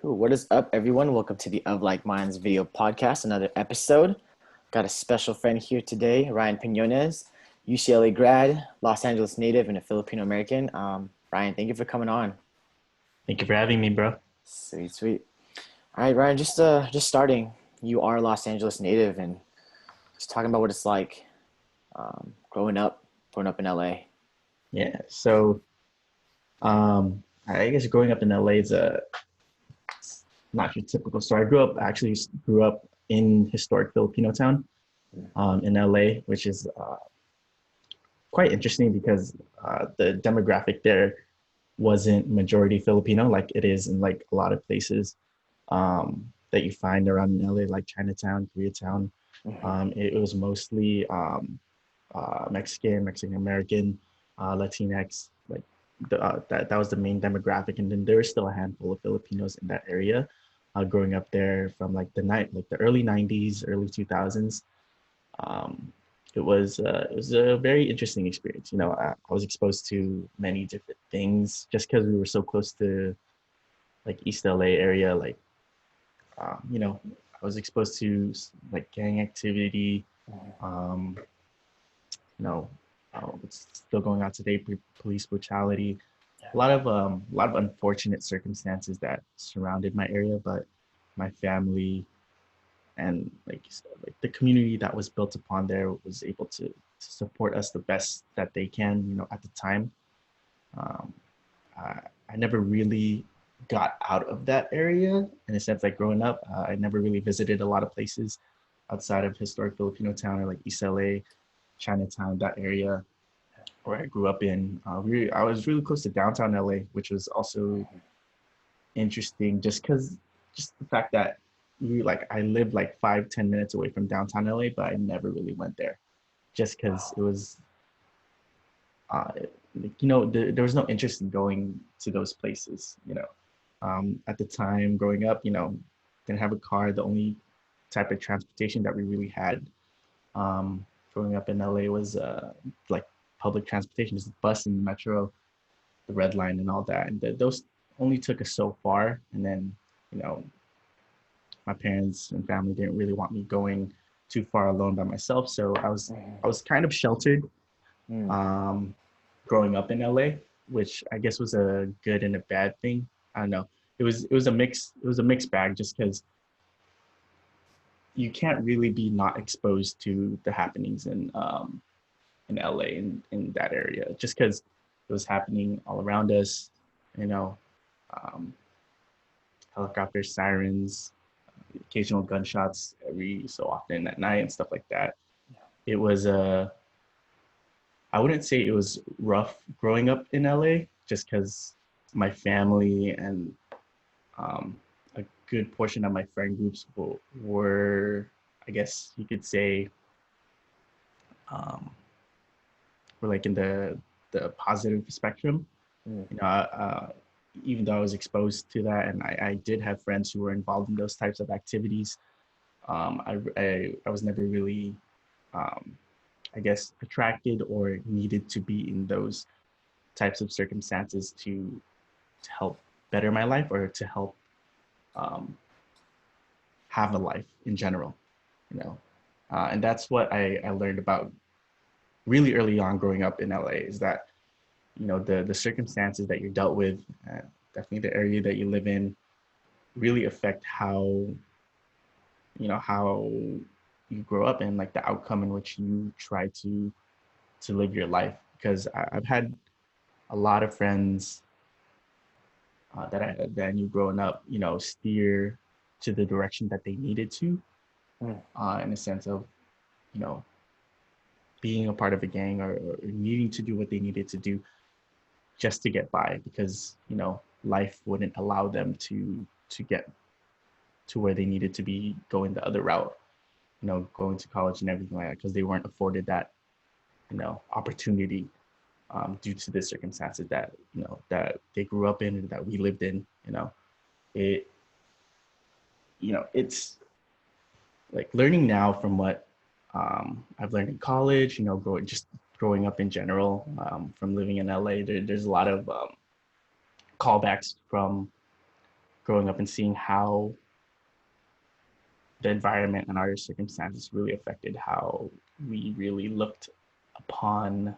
Cool. What is up, everyone? Welcome to the Of Like Minds video podcast, another episode. Got a special friend here today, Ryan Piniones, UCLA grad, Los Angeles native, and a Filipino American. Ryan, thank you for coming on. Thank you for having me, bro. Sweet, sweet. All right, Ryan, just starting. You are a Los Angeles native, and just talking about what it's like growing up in LA. Yeah. I guess growing up in LA is a not your typical story. Grew up in historic Filipino town, in LA, which is quite interesting because the demographic there wasn't majority Filipino like it is in like a lot of places that you find around in LA, like Chinatown, Koreatown. Mm-hmm. It was mostly Mexican American, Latinx. Like that was the main demographic, and then there was still a handful of Filipinos in that area. Growing up there from like the early '90s, early 2000s, um, it was a very interesting experience. I was exposed to many different things just because we were so close to like East LA area. I was exposed to like gang activity. Um, you know, it's still going on today. Police brutality, a lot of unfortunate circumstances that surrounded my area, but my family and like the community that was built upon there was able to support us the best that they can. At the time, um, I, I never really got out of that area in a sense. Like growing up, I never really visited a lot of places outside of historic Filipino town or like East LA, Chinatown, that area where I grew up in. I was really close to downtown LA, which was also interesting just the fact that I lived like 5-10 minutes away from downtown LA, but I never really went there just because it was uh, there was no interest in going to those places. At the time growing up, didn't have a car. The only type of transportation that we really had um, growing up in LA was like public transportation, just the bus and the metro, the red line, and all that. And those only took us so far. And then, you know, my parents and family didn't really want me going too far alone by myself. So I was kind of sheltered Mm-hmm. um, growing up in LA, which I guess was a good and a bad thing. I don't know. It was a mixed bag just because you can't really be not exposed to the happenings in LA in that area just because it was happening all around us, you know, um, helicopter sirens, occasional gunshots every so often at night and stuff like that. It was I wouldn't say it was rough growing up in LA just because my family and um, a good portion of my friend groups were, I guess you could say, um, were like in the positive spectrum. You know, even though I was exposed to that, and I did have friends who were involved in those types of activities, I was never really, um, I guess, attracted or needed to be in those types of circumstances to help better my life or to help um, have a life in general. You know, and that's what I learned about really early on growing up in LA is that the circumstances that you're dealt with, definitely the area that you live in, really affect how you grow up and like the outcome in which you try to live your life. Because I've had a lot of friends that I knew growing up, steer to the direction that they needed to, in a sense of you know being a part of a gang or needing to do what they needed to do just to get by because life wouldn't allow them to get to where they needed to be going the other route, going to college and everything like that because they weren't afforded that opportunity due to the circumstances that they grew up in and that we lived in. It it's like learning now from what I've learned in college, growing up in general, from living in LA. There's a lot of callbacks from growing up and seeing how the environment and our circumstances really affected how we really looked upon,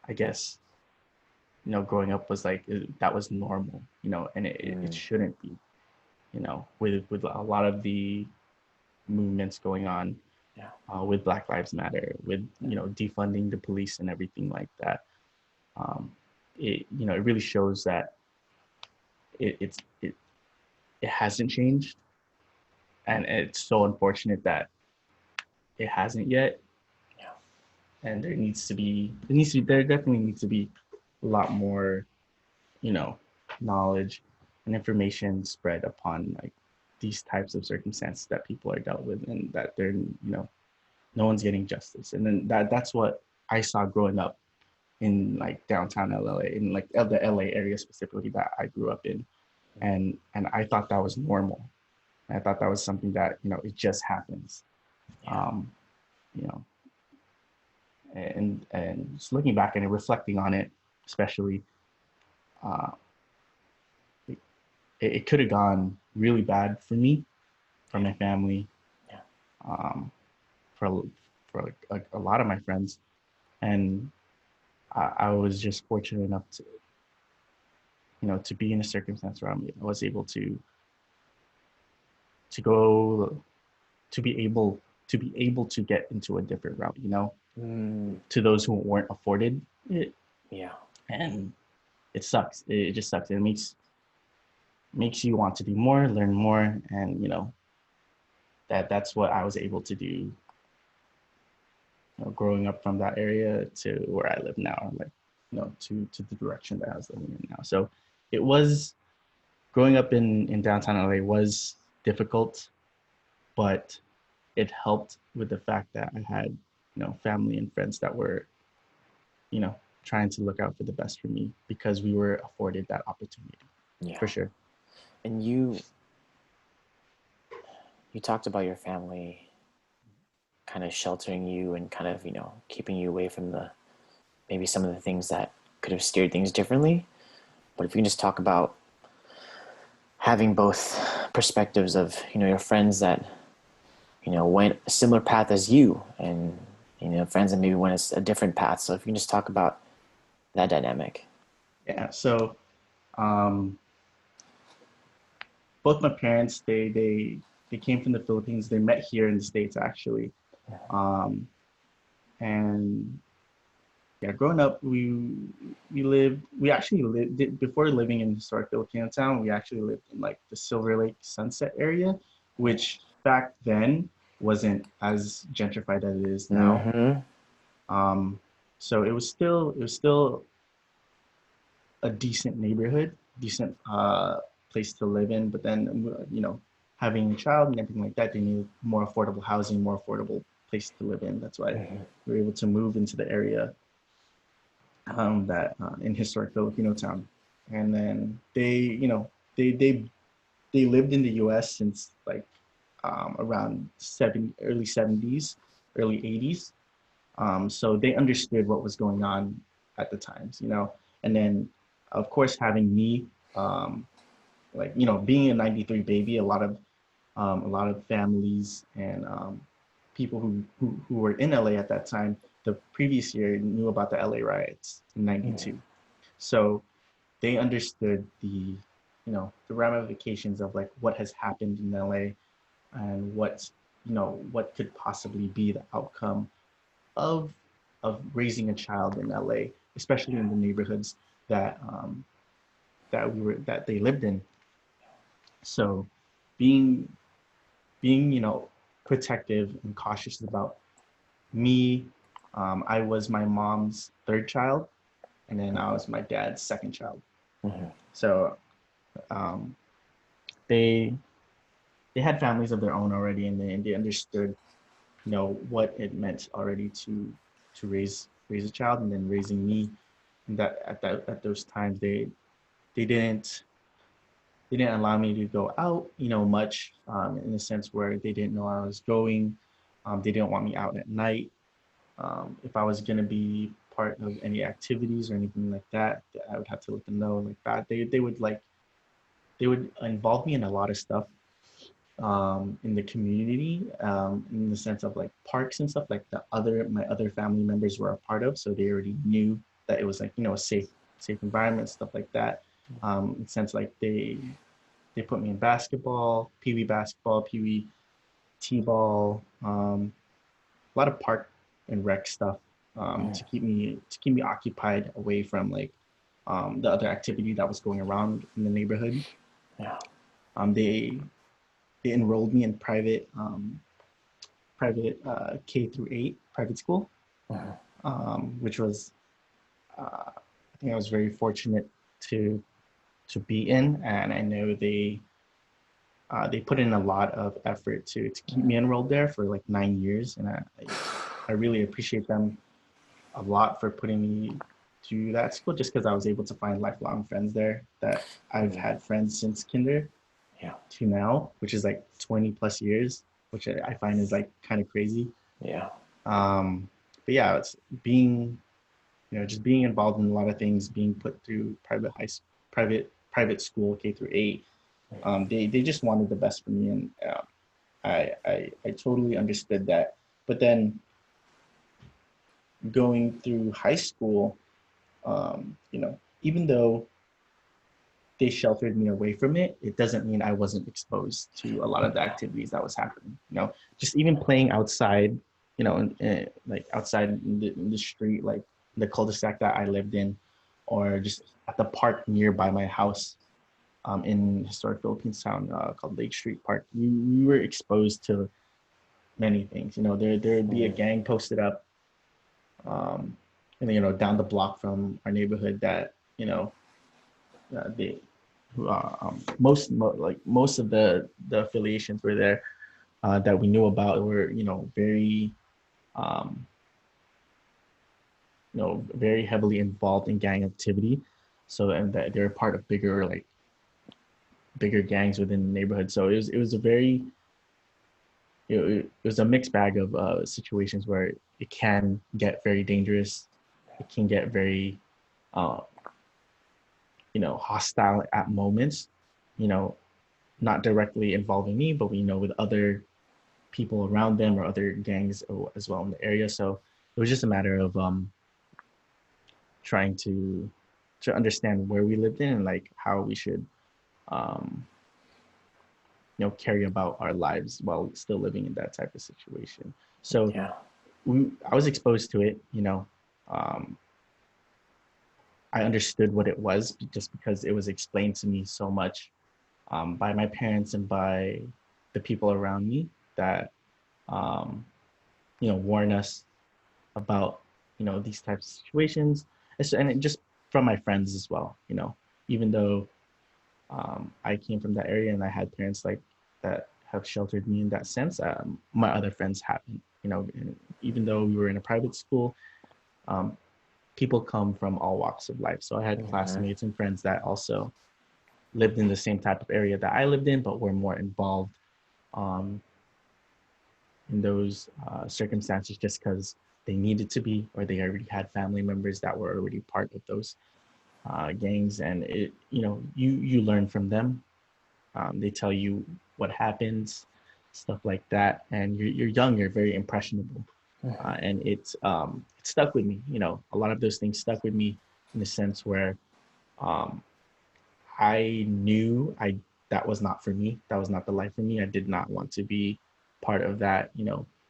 I guess, growing up was like that was normal, and it shouldn't be, with a lot of the movements going on, with Black Lives Matter, with defunding the police and everything like that. It really shows that it it hasn't changed, and it's so unfortunate that it hasn't yet. And there definitely needs to be a lot more, knowledge and information spread upon like these types of circumstances that people are dealt with, and that they're, no one's getting justice. And then that's what I saw growing up in like downtown LA, in like the LA area specifically that I grew up in. And I thought that was normal. I thought that was something that, it just happens. You know, and just looking back and reflecting on it, especially, it could have gone really bad for me, for my family, for a lot of my friends, and I was just fortunate enough to, to be in a circumstance where I was able to go, to be able to get into a different route, to those who weren't afforded it. And it sucks. It just sucks. It makes you want to do more, learn more, and that's what I was able to do, growing up from that area to where I live now, like, to the direction that I was living in now. So it was, growing up in downtown LA was difficult, but it helped with the fact that I had, family and friends that were, trying to look out for the best for me, because we were afforded that opportunity. For sure. And you talked about your family kind of sheltering you and kind of, keeping you away from maybe some of the things that could have steered things differently. But if you can just talk about having both perspectives of, your friends that, went a similar path as you, and, friends that maybe went a different path. So if you can just talk about that dynamic. Yeah. So, both my parents, they came from the Philippines. They met here in the States, actually. And yeah, growing up, we actually lived, before living in historic Filipino town, we actually lived in like the Silver Lake Sunset area, which back then wasn't as gentrified as it is now. So it was still a decent neighborhood, decent place to live in. But then, having a child and everything like that, they needed more affordable housing, more affordable place to live in. That's why we were able to move into the area, that in historic Filipino town. And then they lived in the U.S. since like around early 70s, early 80s. So they understood what was going on at the times, and then of course having me, like, being a 93 baby, a lot of families and people who were in LA at that time, the previous year, knew about the LA riots in 92. So they understood the ramifications of like what has happened in LA, and what could possibly be the outcome of raising a child in LA, especially in the neighborhoods that that they lived in. So being protective and cautious about me. I was my mom's third child, and then I was my dad's second child. So they had families of their own already, and they understood, what it meant already to raise a child, and then raising me. And that at those times they didn't allow me to go out, much, in the sense where they didn't know I was going. They didn't want me out at night. If I was gonna be part of any activities or anything like that, I would have to let them know like that. They would like they would involve me in a lot of stuff in the community, in the sense of like parks and stuff like my other family members were a part of, so they already knew that it was like, a safe environment, stuff like that. In the sense like they put me in basketball, pee wee t-ball, a lot of park and rec stuff, to keep me occupied away from like the other activity that was going around in the neighborhood. Yeah. They enrolled me in private K through 8 private school, which was, I think I was very fortunate to be in, and I know they put in a lot of effort to keep me enrolled there for like 9 years, and I really appreciate them a lot for putting me to that school, just because I was able to find lifelong friends there that I've had friends since kinder Yeah. to now, which is like 20 plus years, which I find is like kind of crazy. Yeah. But yeah, it's being, just being involved in a lot of things, being put through private school K through 8. They just wanted the best for me, and I totally understood that. But then going through high school, even though they sheltered me away from it, it doesn't mean I wasn't exposed to a lot of the activities that was happening. Just even playing outside, like outside in the street, like the cul-de-sac that I lived in, or just at the park nearby my house, in historic Philippines town, called Lake Street Park. We were exposed to many things. There'd be a gang posted up, and down the block from our neighborhood that they most of the affiliations were there, that we knew about, were very um, very heavily involved in gang activity. So, and that they're part of bigger gangs within the neighborhood. So it was a very it was a mixed bag of situations where it can get very dangerous. It can get very uh, hostile at moments. You know, not directly involving me, but with other people around them or other gangs as well in the area. So it was just a matter of trying to understand where we lived in, and like how we should um, carry about our lives while still living in that type of situation. So Yeah. I was exposed to it. Um, I understood what it was just because it was explained to me so much, by my parents and by the people around me, that um, warn us about these types of situations, and it just from my friends as well. Even though I came from that area and I had parents like that have sheltered me in that sense, my other friends haven't. Even though we were in a private school, um, people come from all walks of life. So I had classmates and friends that also lived in the same type of area that I lived in, but were more involved um, in those circumstances just because they needed to be, or they already had family members that were already part of those gangs. And you learn from them. They tell you what happens, stuff like that, and you're young, you're very impressionable, and it stuck with me. A lot of those things stuck with me in the sense where um, I knew that was not for me. That was not the life for me. I did not want to be part of that,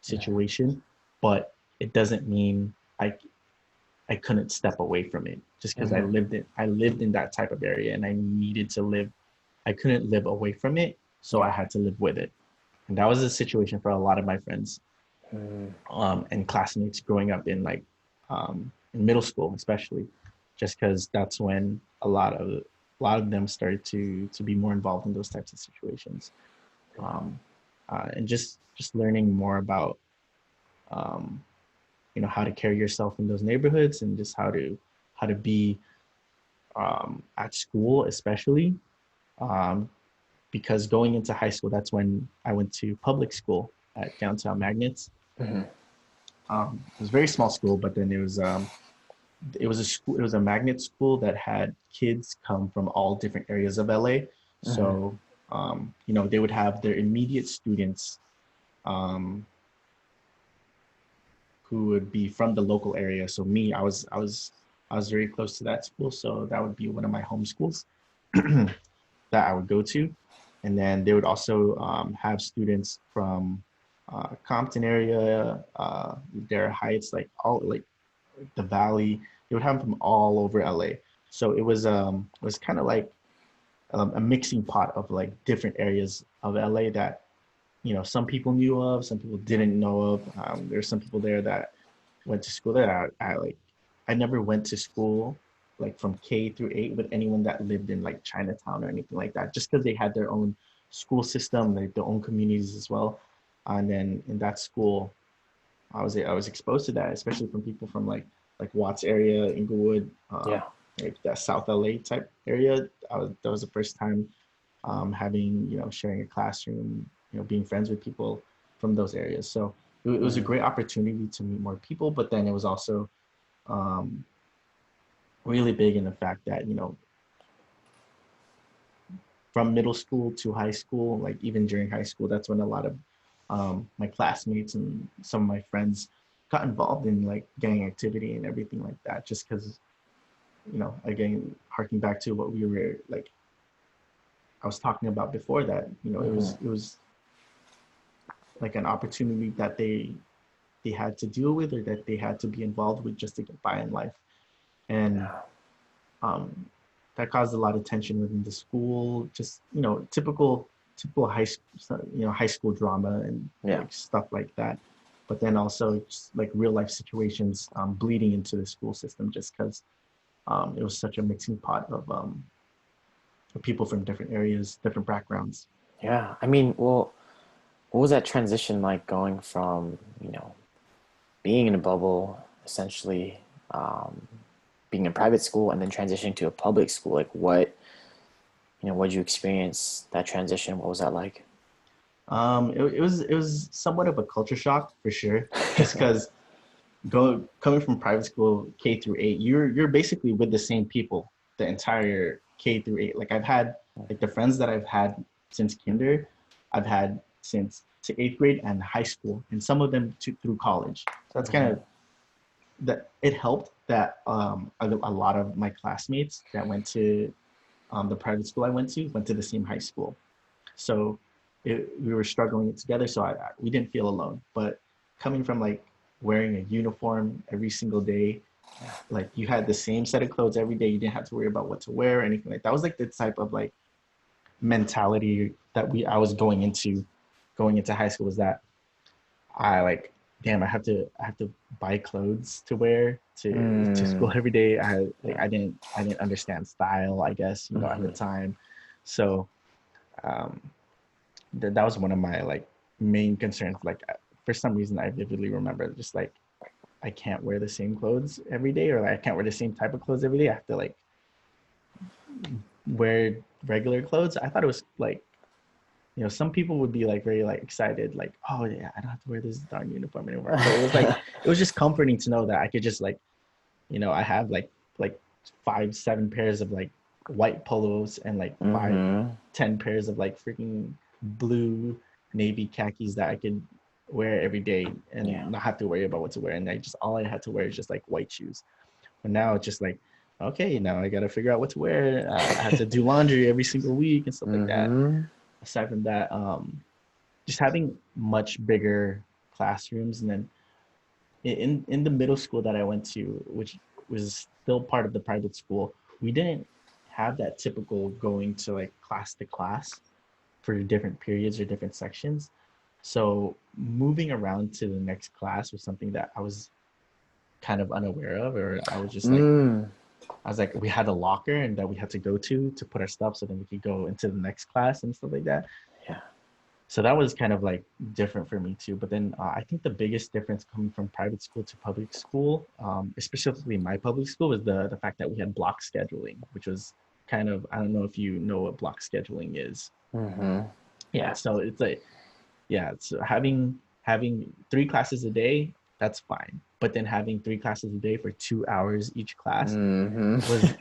situation. But it doesn't mean I couldn't step away from it just because I lived in that type of area, and I needed to live. I couldn't live away from it, so I had to live with it. And that was the situation for a lot of my friends, and classmates growing up in middle school, especially, just because that's when a lot of them started to be more involved in those types of situations, um, and just learning more about um, how to carry yourself in those neighborhoods, and just how to be at school, especially, um, because going into high school, that's when I went to public school at downtown Magnets. It was a very small school, but then it was a magnet school that had kids come from all different areas of LA. So, they would have their immediate students um, who would be from the local area. So me, I was very close to that school, so that would be one of my home schools that I would go to. And then they would also have students from Compton area, their Heights, like all like the Valley. They would have them from all over LA. So it was kind of like a mixing pot of like different areas of LA that some people knew of, some people didn't know of. There's some people there that went to school there. I never went to school like from K through 8 with anyone that lived in like Chinatown or anything like that, just because they had their own school system, like their own communities as well. And then in that school, I was exposed to that, especially from people from like Watts area, Inglewood, Yeah. like that South LA type area. That was the first time having sharing a classroom, being friends with people from those areas. So it was a great opportunity to meet more people, but then it was also um, really big in the fact that from middle school to high school, like even during high school, that's when a lot of my classmates and some of my friends got involved in like gang activity and everything like that, just because again, harking back to what we were like I was talking about before, that it was like an opportunity that they had to deal with, or that they had to be involved with just to get by in life. And um, that caused a lot of tension within the school, just typical high school drama and Yeah. like stuff like that. But then also just like real life situations bleeding into the school system, just because it was such a mixing pot of people from different areas, different backgrounds. Yeah. I mean, well, what was that transition like going from, being in a bubble, essentially, um, being in private school and then transitioning to a public school? Like what did you experience that transition? What was that like? It was somewhat of a culture shock for sure, just because coming from private school K through 8, you're basically with the same people the entire K through 8. Like I've had like the friends that I've had since kinder, I've had since to 8th grade and high school, and some of them through college. So that's kind of that. It helped that a lot of my classmates that went to the private school I went to the same high school. So we were struggling it together. So we didn't feel alone. But coming from like wearing a uniform every single day, like you had the same set of clothes every day. You didn't have to worry about what to wear or anything like that. Was like the type of like mentality that I was going into high school, was that I like, damn, I have to buy clothes to wear to school every day. I didn't understand style, I guess, at the time. So um that was one of my like main concerns. Like for some reason I vividly remember just like I can't wear the same clothes every day, or like I can't wear the same type of clothes every day. I have to like wear regular clothes. I thought it was like, some people would be like very like excited, like, oh yeah, I don't have to wear this darn uniform anymore. But it was like it was just comforting to know that I could just like, I have like 5, 7 pairs of like white polos and like five, Mm-hmm. 10 pairs of like freaking blue navy khakis that I could wear every day Yeah. and not have to worry about what to wear. And I just all I had to wear is just like white shoes. But now it's just like, okay, now I got to figure out what to wear. I have to do laundry every single week and stuff like that. Mm-hmm. Aside from that, just having much bigger classrooms. And then in the middle school that I went to, which was still part of the private school, we didn't have that typical going to like class to class for different periods or different sections. So moving around to the next class was something that I was kind of unaware of, or I was just like, Mm. I was like, we had a locker and that we had to go to put our stuff so then we could go into the next class and stuff like that. Yeah. So that was kind of like different for me too. But then I think the biggest difference coming from private school to public school, especially my public school, was the fact that we had block scheduling, which was kind of, I don't know if you know what block scheduling is. Mm-hmm. Yeah, Yeah. so it's like, yeah, so having 3 classes a day, that's fine. But then having 3 classes a day for 2 hours each class Mm-hmm. was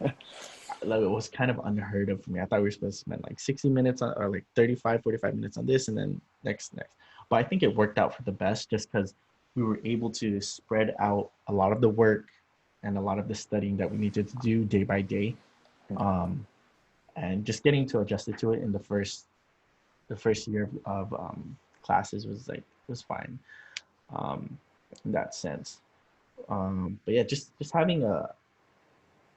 like it was kind of unheard of for me. I thought we were supposed to spend like 60 minutes on, or like 35, 45 minutes on this, and then next. But I think it worked out for the best just because we were able to spread out a lot of the work and a lot of the studying that we needed to do day by day. Um, and just getting to adjusted to it in the first year of classes was fine, um, in that sense. But yeah, just having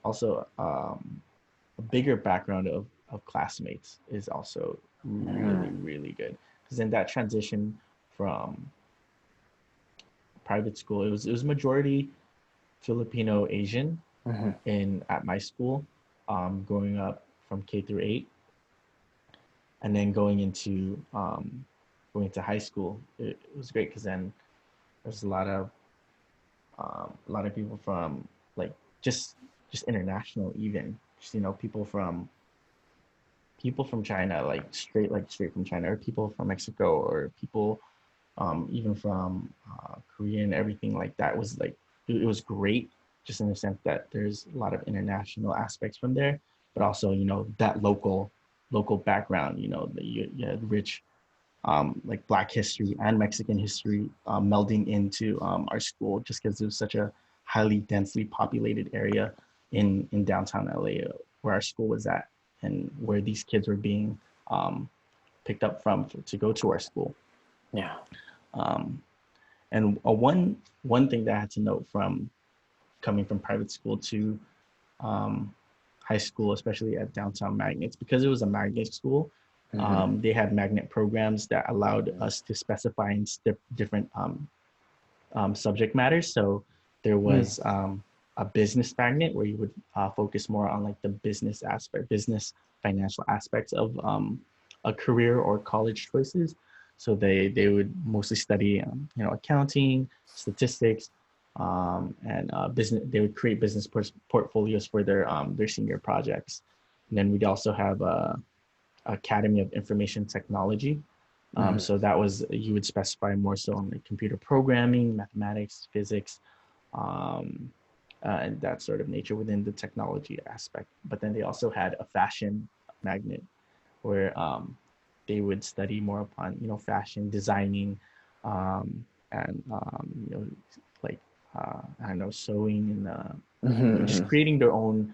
also a bigger background of classmates is also really good, because in that transition from private school, it was majority Filipino Asian Mm-hmm. in at my school, growing up from K through 8, and then going to high school. It was great because then there's a lot of people from, like, just just international, even just, people from China, like straight from China, or people from Mexico, or people even from Korea, and everything like that was like it was great, just in the sense that there's a lot of international aspects from there, but also that local background. You had rich, like, Black history and Mexican history, melding into our school, just because it was such a highly densely populated area in downtown LA, where our school was at, and where these kids were being um, picked up from to go to our school. Yeah. Um, and one thing that I had to note from coming from private school to um, high school, especially at downtown Magnets, because it was a magnet school. Mm-hmm. They had magnet programs that allowed us to specify in different subject matters. So there Mm. was a business magnet, where you would focus more on, like, the business financial aspects of a career or college choices. So they would mostly study accounting, statistics, and business. They would create business portfolios for their senior projects. And then we'd also have Academy of Information Technology. Mm-hmm. So that was, you would specify more so on, like, computer programming, mathematics, physics, um, and that sort of nature within the technology aspect. But then they also had a fashion magnet, where they would study more upon fashion designing, and like, I don't know, sewing, and just Mm-hmm. creating their own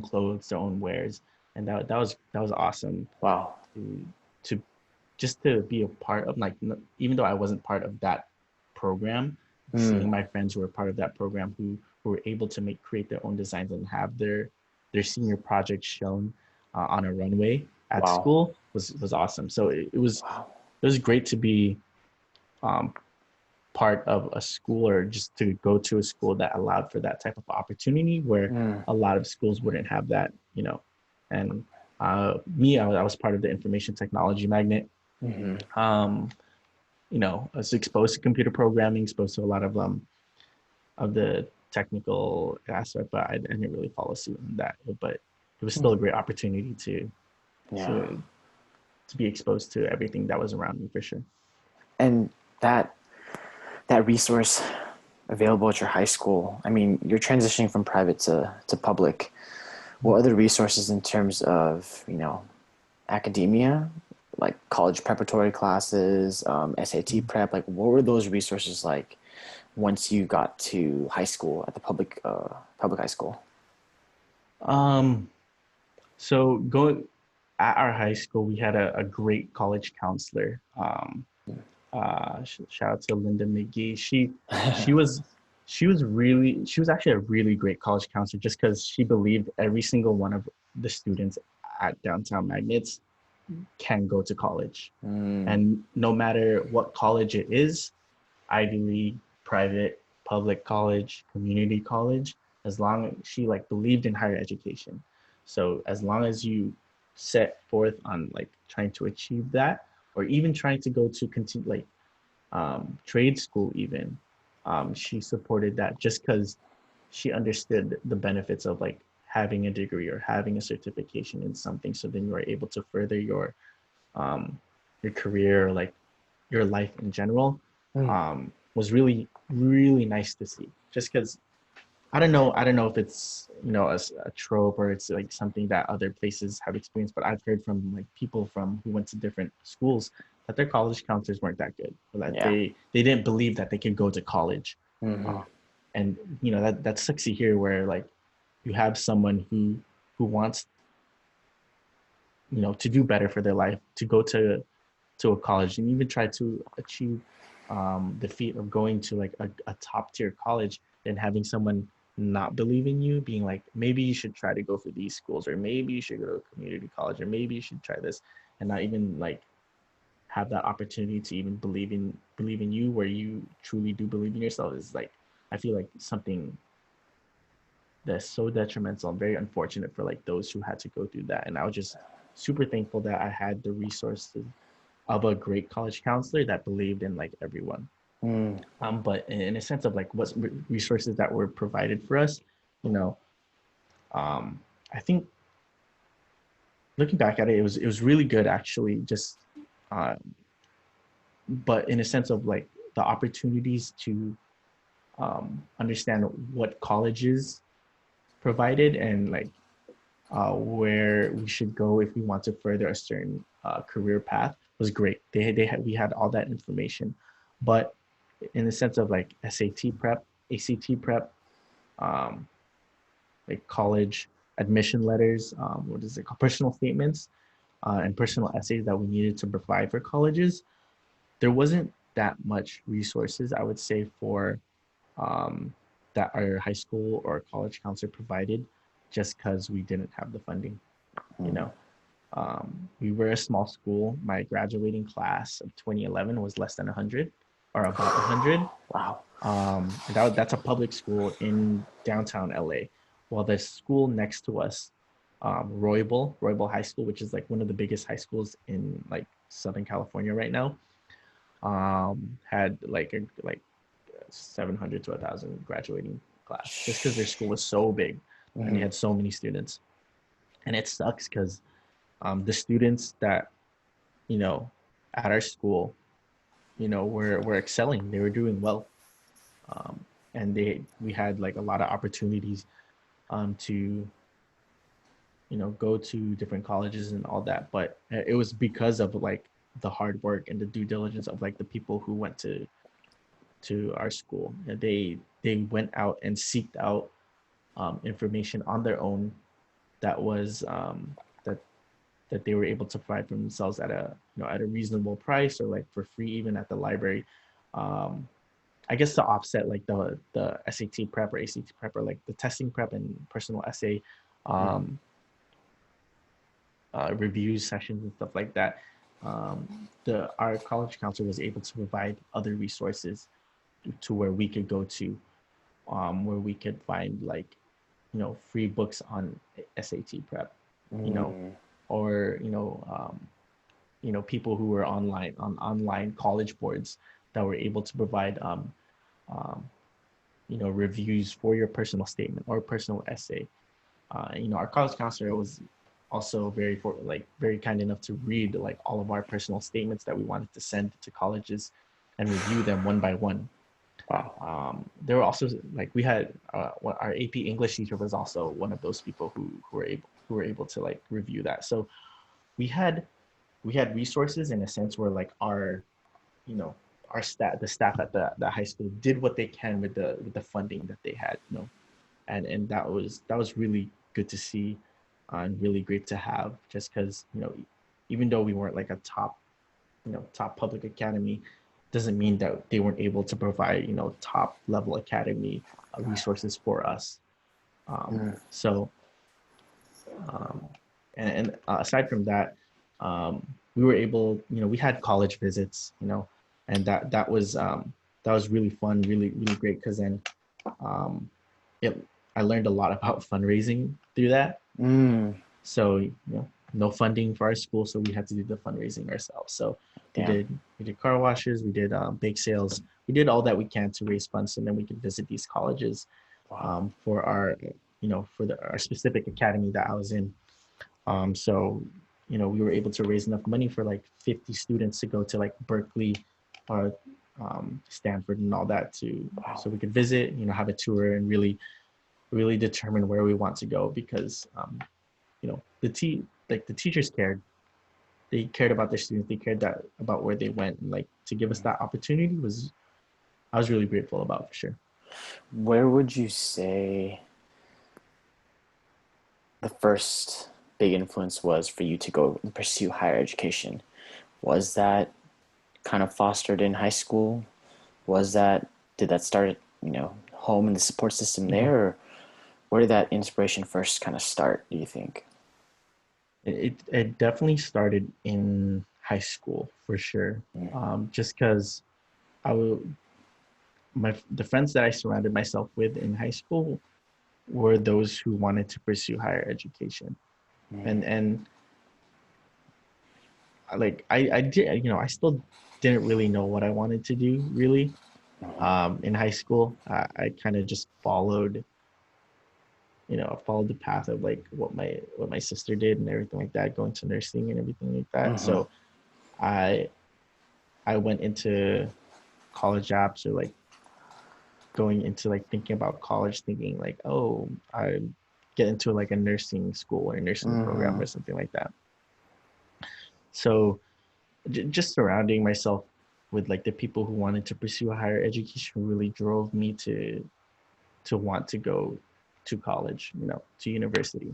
clothes, their own wares. And that was awesome Wow. to to just to be a part of, like, even though I wasn't part of that program, Mm. seeing my friends who were part of that program, who were able to create their own designs and have their senior project shown on a runway at Wow. school was awesome. So it was Wow. it was great to be um, part of a school, or just to go to a school that allowed for that type of opportunity, where Mm. a lot of schools wouldn't have that. And me, I was part of the information technology magnet. Mm-hmm. um, I was exposed to computer programming, exposed to a lot of the technical aspect, but I didn't really follow suit in that. But it was still a great opportunity Yeah. to to be exposed to everything that was around me, for sure. And that that resource available at your high school. I mean, you're transitioning from private to public. What other resources in terms of academia, like college preparatory classes, SAT prep? Like, what were those resources like once you got to high school at the public high school? Um, so going at our high school, we had a great college counselor. Shout out to Linda McGee. She was she was actually a really great college counselor, just because she believed every single one of the students at downtown Magnets can go to college, Mm. and no matter what college it is, Ivy League, private, public college, community college, as long as she, like, believed in higher education. So as long as you set forth on, like, trying to achieve that, or even trying to go to continue, like, trade school even, she supported that, just because she understood the benefits of, like, having a degree or having a certification in something, so then you are able to further um, your career, or, like, your life in general. Mm. Was really really nice to see, just because I don't know if it's, a trope or it's like something that other places have experienced, but I've heard from like people from who went to different schools that their college counselors weren't that good, or that Yeah. they didn't believe that they could go to college. Mm-hmm. And that sucks to hear, where like you have someone who wants, to do better for their life, to go to a college and even try to achieve the feat of going to like a top tier college, and having someone not believe in you, being like, maybe you should try to go for these schools, or maybe you should go to a community college, or maybe you should try this, and not even like have that opportunity to even believe in you, where you truly do believe in yourself, is like, I feel like something that's so detrimental and very unfortunate for like those who had to go through that. And I was just super thankful that I had the resources of a great college counselor that believed in like everyone. Mm. But in a sense of like what resources that were provided for us, you know, um, I think looking back at it, it was really good actually. Just, uh, but in a sense of like the opportunities to understand what colleges provided, and like where we should go if we want to further a certain career path, was great. We had all that information, but in the sense of like SAT prep, ACT prep, um, like college admission letters, what is it called, personal statements, and personal essays that we needed to provide for colleges, there wasn't that much resources, I would say, for um, that our high school or college counselor provided, just because we didn't have the funding. You Mm. know, we were a small school. My graduating class of 2011 was less than 100, or about 100. Wow. That's a public school in downtown LA. While the school next to us, Roybal High School, which is like one of the biggest high schools in like Southern California right now, had like 700 to 1,000 graduating class, just because their school was so big and they Mm-hmm. had so many students. And it sucks because the students that, you know, at our school, were excelling. They were doing well, um, and we had like a lot of opportunities to, go to different colleges and all that. But it was because of like the hard work and the due diligence of like the people who went to our school. And they went out and seeked out information on their own, that was that that they were able to provide for themselves at a reasonable price, or like for free even at the library. Um, I guess to offset like the SAT prep or ACT prep, or like the testing prep and personal essay um, review sessions and stuff like that. The Our college counselor was able to provide other resources to where we could go to, where we could find like, free books on SAT prep, you know, Mm. or people who were on online college boards that were able to provide um, reviews for your personal statement or personal essay. Our college counselor was also very kind enough to read like all of our personal statements that we wanted to send to colleges and review them one by one. Wow. There were also like we had our AP English teacher was also one of those people who were able to like review that. So we had we had resources in a sense where like you know our the staff at the high school did what they can with the funding that they had, and that was really good to see, and really great to have, just because, even though we weren't like a top public academy, doesn't mean that they weren't able to provide, top level academy resources for us. Mm. So um, and aside from that, we were able, we had college visits, and that was really fun, really really great, because then um, it I learned a lot about fundraising through that. Mm. So, no funding for our school, so we had to do the fundraising ourselves. So we Damn. did we did car washes, we did bake sales, we did all that we can to raise funds, so then we could visit these colleges Wow. for our our specific academy that I was in. So we were able to raise enough money for like 50 students to go to like Berkeley or Stanford and all that, to Wow. so we could visit, have a tour, and really really determine where we want to go because the teachers cared. They cared about their students. They cared about where they went, and like to give us that opportunity was I was really grateful about for sure. Where would you say the first big influence was for you to go and pursue higher education? Was that kind of fostered in high school? Did that start at, home and the support system Mhm. there, or where did that inspiration first kind of start, do you think? It definitely started in high school for sure. Just because I would the friends that I surrounded myself with in high school were those who wanted to pursue higher education, and like I did I still didn't really know what I wanted to do really. In high school, I kind of just followed the path of like what my sister did and everything like that, going to nursing and everything like that. Mm-hmm. So I I went into college apps or like going into like thinking about college, thinking like, oh, I get into like a nursing school or a nursing program Mm-hmm. or something like that. So just surrounding myself with like the people who wanted to pursue a higher education really drove me to want to go to college, to university.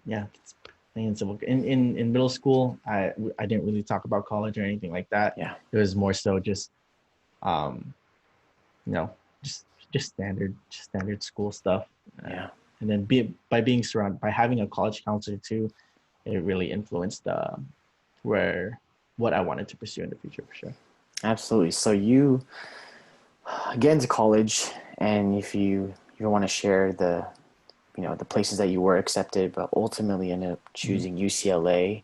Yeah, it's plain and simple. In middle school, I didn't really talk about college or anything like that. Yeah. It was more so just um, you know, just standard school stuff. Uh, Yeah. and then by being surrounded by having a college counselor too, it really influenced where what I wanted to pursue in the future for sure. Absolutely. So you get into college, and if you want to share the places that you were accepted, but ultimately ended up Mhm. choosing UCLA,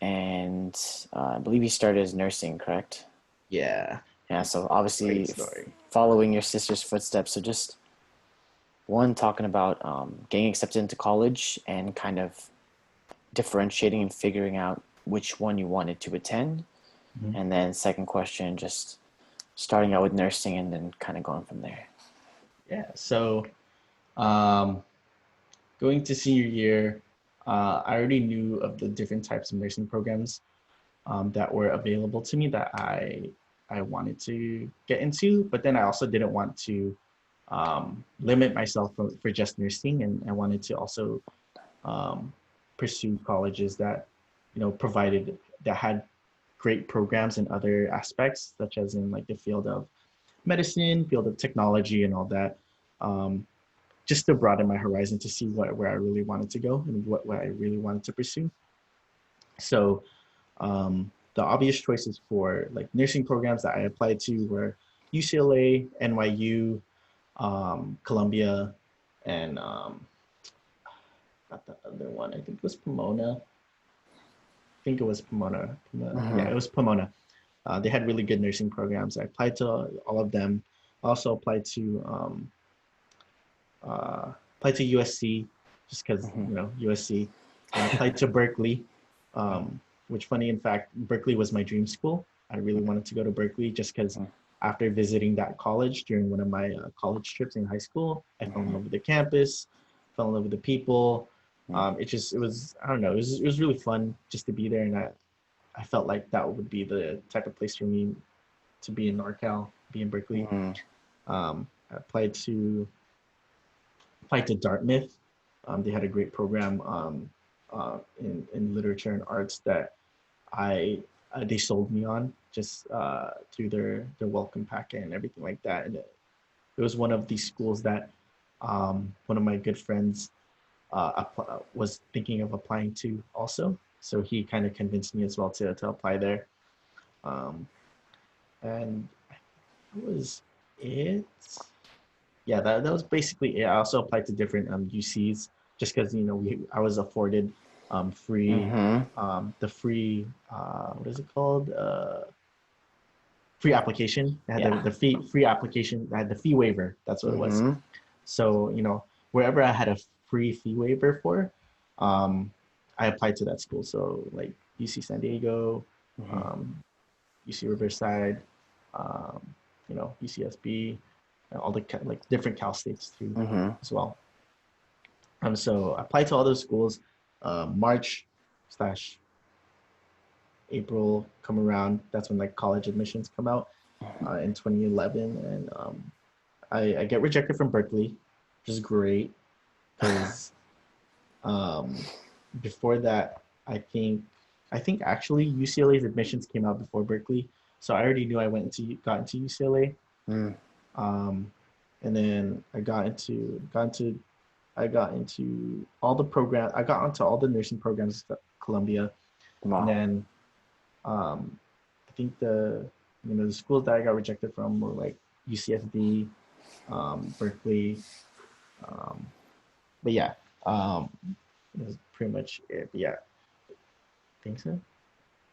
and I believe you started as nursing, correct? Yeah, Yeah. So great obviously story. following your sister's footsteps. So just one talking about getting accepted into college and kind of differentiating and figuring out which one you wanted to attend, Mhm. and then second question, just starting out with nursing and then kind of going from there. Yeah, so um, going to senior year, I already knew of the different types of nursing programs that were available to me that I wanted to get into, but then I also didn't want to limit myself for just nursing, and I wanted to also um, pursue colleges that provided that had great programs in other aspects, such as in like the field of medicine, field of technology, and all that. Um, just to broaden my horizon to see where I really wanted to go and what I really wanted to pursue. So the obvious choices for like nursing programs that I applied to were UCLA, NYU, Columbia, and not the other one. I think it was Pomona. I think it was Pomona. Yeah, Mm-hmm. it was Pomona. They had really good nursing programs. I applied to all of them. I also uh, applied to USC just because Mm-hmm. USC. Then applied to Berkeley, which funny in fact, Berkeley was my dream school. I really wanted to go to Berkeley just because after visiting that college during one of my college trips in high school, I fell in love with the campus, fell in love with the people. It was I don't know it was really fun just to be there, and I felt like that would be the type of place for me to be in NorCal, be in Berkeley. Mm-hmm. I applied to Dartmouth. They had a great program in literature and arts that I they sold me on just through their welcome packet and everything like that. And it was one of these schools that one of my good friends was thinking of applying to also. So he kind of convinced me as well to apply there. Um, and that was it. Yeah, that was basically it. I also applied to different UCs just because I was afforded free Mm-hmm. the free what is it called free application. I had Yeah. the free application. I had the fee waiver. That's what it was. Mm-hmm. So wherever I had a free fee waiver for, um, I applied to that school. So like UC San Diego, Mm-hmm. um, UC Riverside, um, UCSB. all the like different Cal states too Mm-hmm. as well. So I applied to all those schools. March slash April come around. That's when like college admissions come out in 2011, and I get rejected from Berkeley, which is great because um, before that, I think actually UCLA's admissions came out before Berkeley, so I already knew I got into UCLA. Mm. Um, and then I got into all the program. I got onto all the nursing programs at Columbia, and Wow. then I think the schools that I got rejected from were like UCSD, Berkeley, um, but yeah, that's pretty much it. But yeah, I think so.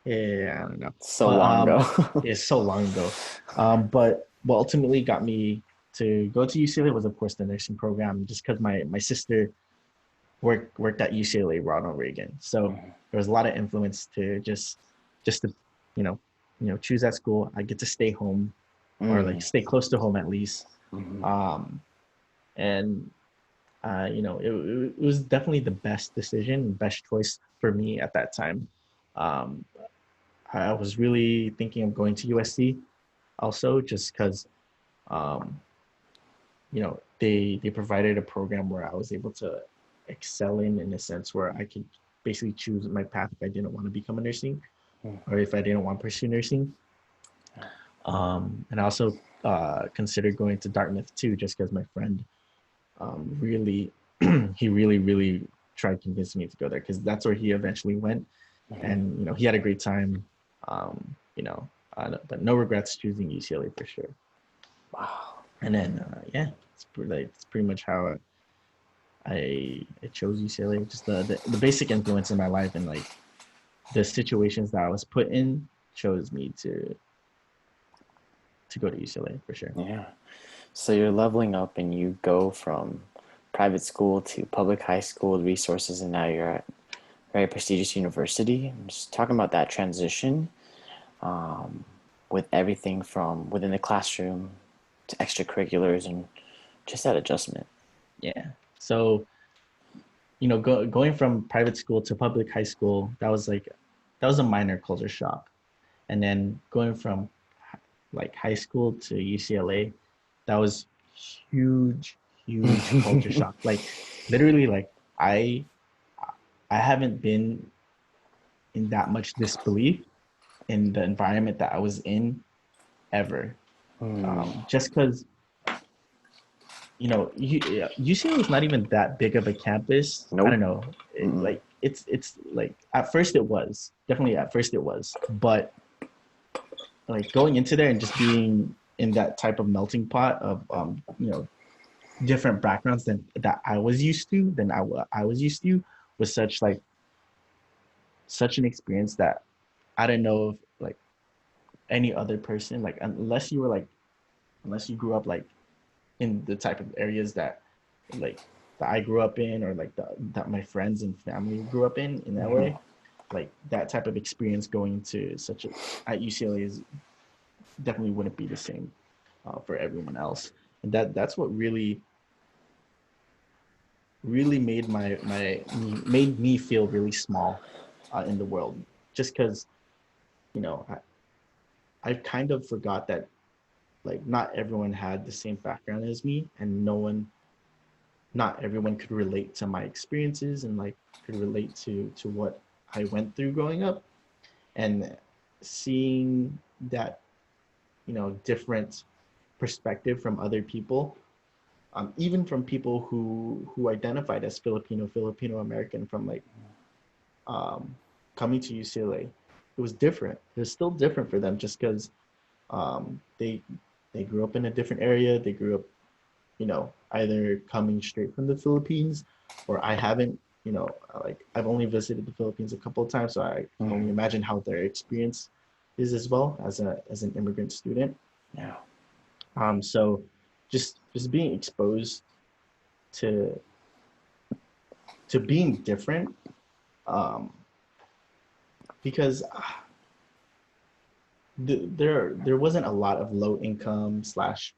Yeah, I don't know, So but long ago. it's so long ago. But what ultimately got me to go to UCLA was, of course, the nursing program, just because my sister worked at UCLA Ronald Reagan, so there was a lot of influence to just to you know choose that school. I get to stay home or like Mm. stay close to home at least, Mm-hmm. um, and it was definitely the best decision, best choice for me at that time. Um, I was really thinking of going to USC also, just because um, they provided a program where I was able to excel in a sense where I could basically choose my path if I didn't want to become a nursing or if I didn't want to pursue nursing. And I also considered going to Dartmouth too, just because my friend really he really tried convincing me to go there because that's where he eventually went, and he had a great time. But no regrets choosing UCLA for sure. Wow. And then yeah, it's pretty much how I chose UCLA. Just the basic influence in my life and like the situations that I was put in chose me to go to UCLA for sure. Yeah. So you're leveling up and you go from private school to public high school resources, and now you're at a very prestigious university. I'm just talking about that transition with everything from within the classroom to extracurriculars and just that adjustment. Yeah. So going from private school to public high school, that was a minor culture shock. And then going from like high school to UCLA, that was huge, huge culture shock. Like literally, like I I haven't been in that much disbelief in the environment that I was in ever. Just because UCLA is not even that big of a campus. I Nope. don't know. Mm-mm. Like it's like at first it was definitely at first it was, but like going into there and just being in that type of melting pot of different backgrounds than that I was used to I was used to was such an experience that I don't know if like any other person like unless you grew up like in the type of areas like that I grew up in or like that my friends and family grew up in that way, like that type of experience going to such a at UCLA is definitely wouldn't be the same for everyone else, and that's what really made me feel really small in the world, just because you know I kind of forgot that like not everyone had the same background as me, and not everyone could relate to my experiences and like could relate to what I went through growing up, and seeing that different perspective from other people, even from people who identified as Filipino American from like um, coming to UCLA. It was different. It was still different for them just because um, they they grew up in a different area. They grew up, either coming straight from the Philippines, or I haven't. Like I've only visited the Philippines a couple of times, so I can only imagine how their experience is as well as an immigrant student. Yeah. So just being exposed to being different, um, because there wasn't a lot of low income slash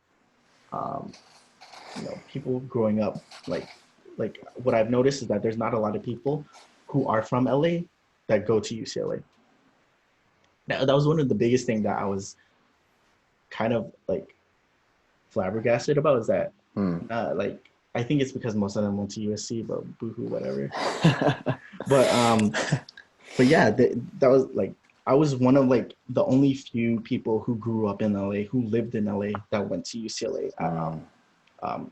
um, people growing up, like what I've noticed is that there's not a lot of people who are from LA that go to UCLA. That was one of the biggest things that I was kind of like flabbergasted about, is that like I think it's because most of them went to USC, but boohoo, whatever. But but yeah, that was like I was one of like the only few people who grew up in LA, who lived in LA, that went to UCLA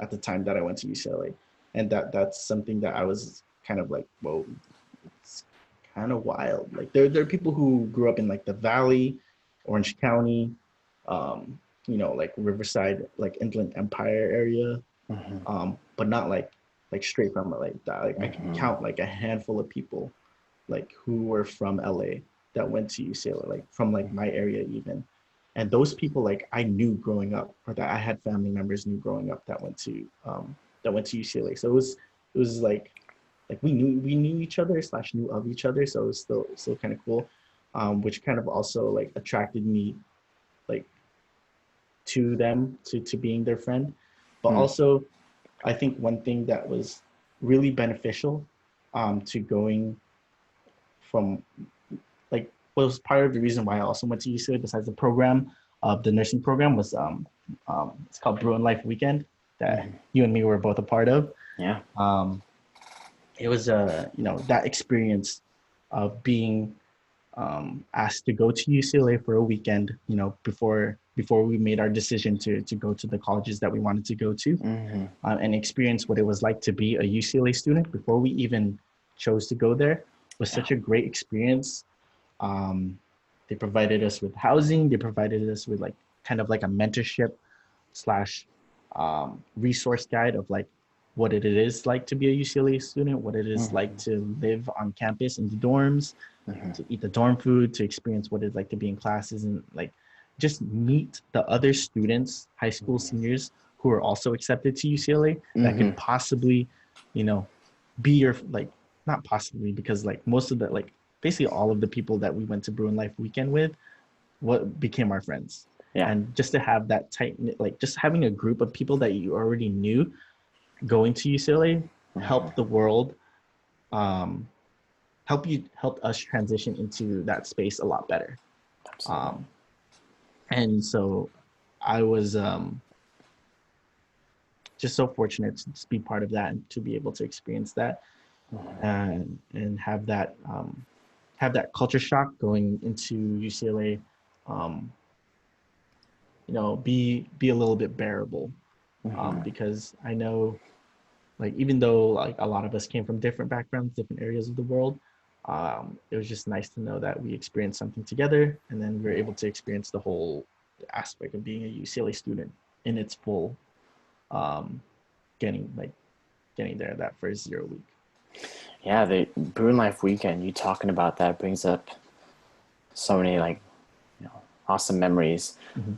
at the time that I went to UCLA, and that's something that I was kind of like, whoa, it's kind of wild. Like there are people who grew up in like the Valley, Orange County, like Riverside, like Inland Empire area, but not like straight from like that. Like I can count like a handful of people like who were from LA that went to UCLA, like from like my area even. And those people like I knew growing up, or that I had family members knew growing up that went to UCLA. So it was like we knew each other / knew of each other. So it was still kind of cool, which kind of also like attracted me like to them, to being their friend. But also I think one thing that was really beneficial to going from like was part of the reason why I also went to UCLA, besides the program of the nursing program, was it's called Bruin Life Weekend that you and me were both a part of. Yeah. It was that experience of being asked to go to UCLA for a weekend, before we made our decision to go to the colleges that we wanted to go to, and experience what it was like to be a UCLA student before we even chose to go there. Was such a great experience. They provided us with housing. They provided us with like kind of like a mentorship / resource guide of like what it is like to be a UCLA student, what it is like to live on campus in the dorms, to eat the dorm food, to experience what it's like to be in classes, and like just meet the other students, high school seniors who are also accepted to UCLA that could possibly, be your like, not possibly, because like most of the like basically all of the people that we went to Bruin Life Weekend with, what became our friends. Yeah. And just to have that tight knit, like just having a group of people that you already knew going to UCLA helped the world, helped us transition into that space a lot better. And so I was just so fortunate to just be part of that and to be able to experience that, and have that culture shock going into UCLA, be a little bit bearable, because I know, like, even though like a lot of us came from different backgrounds, different areas of the world, it was just nice to know that we experienced something together, and then we were able to experience the whole aspect of being a UCLA student in its full, getting there that first 0 week. Yeah, the Bruin Life Weekend, you talking about that brings up so many like awesome memories.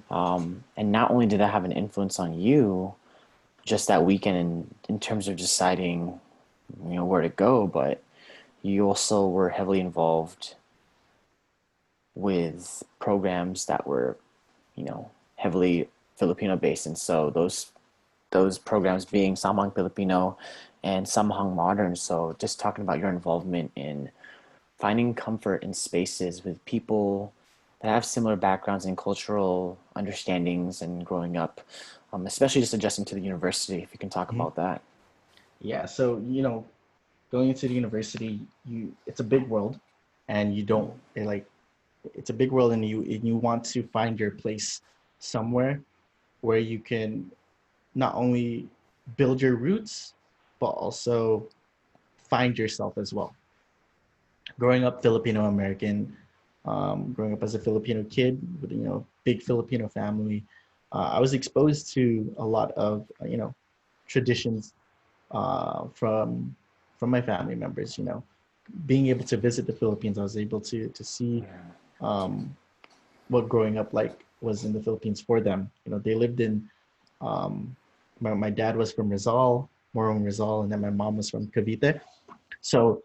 And not only did that have an influence on you just that weekend in terms of deciding where to go, but you also were heavily involved with programs that were heavily Filipino based. And so those programs being Samahang Filipino and Samahang Modern. So just talking about your involvement in finding comfort in spaces with people that have similar backgrounds and cultural understandings and growing up, especially just adjusting to the university, if you can talk about that. Yeah, so going into the university, it's a big world, and it's a big world, and you want to find your place somewhere where you can not only build your roots, but also find yourself as well. Growing up Filipino American, growing up as a Filipino kid with big Filipino family, I was exposed to a lot of traditions from my family members. Being able to visit the Philippines, I was able to see what growing up like was in the Philippines for them. They lived in, my dad was from Morong Rizal, and then my mom was from Cavite. So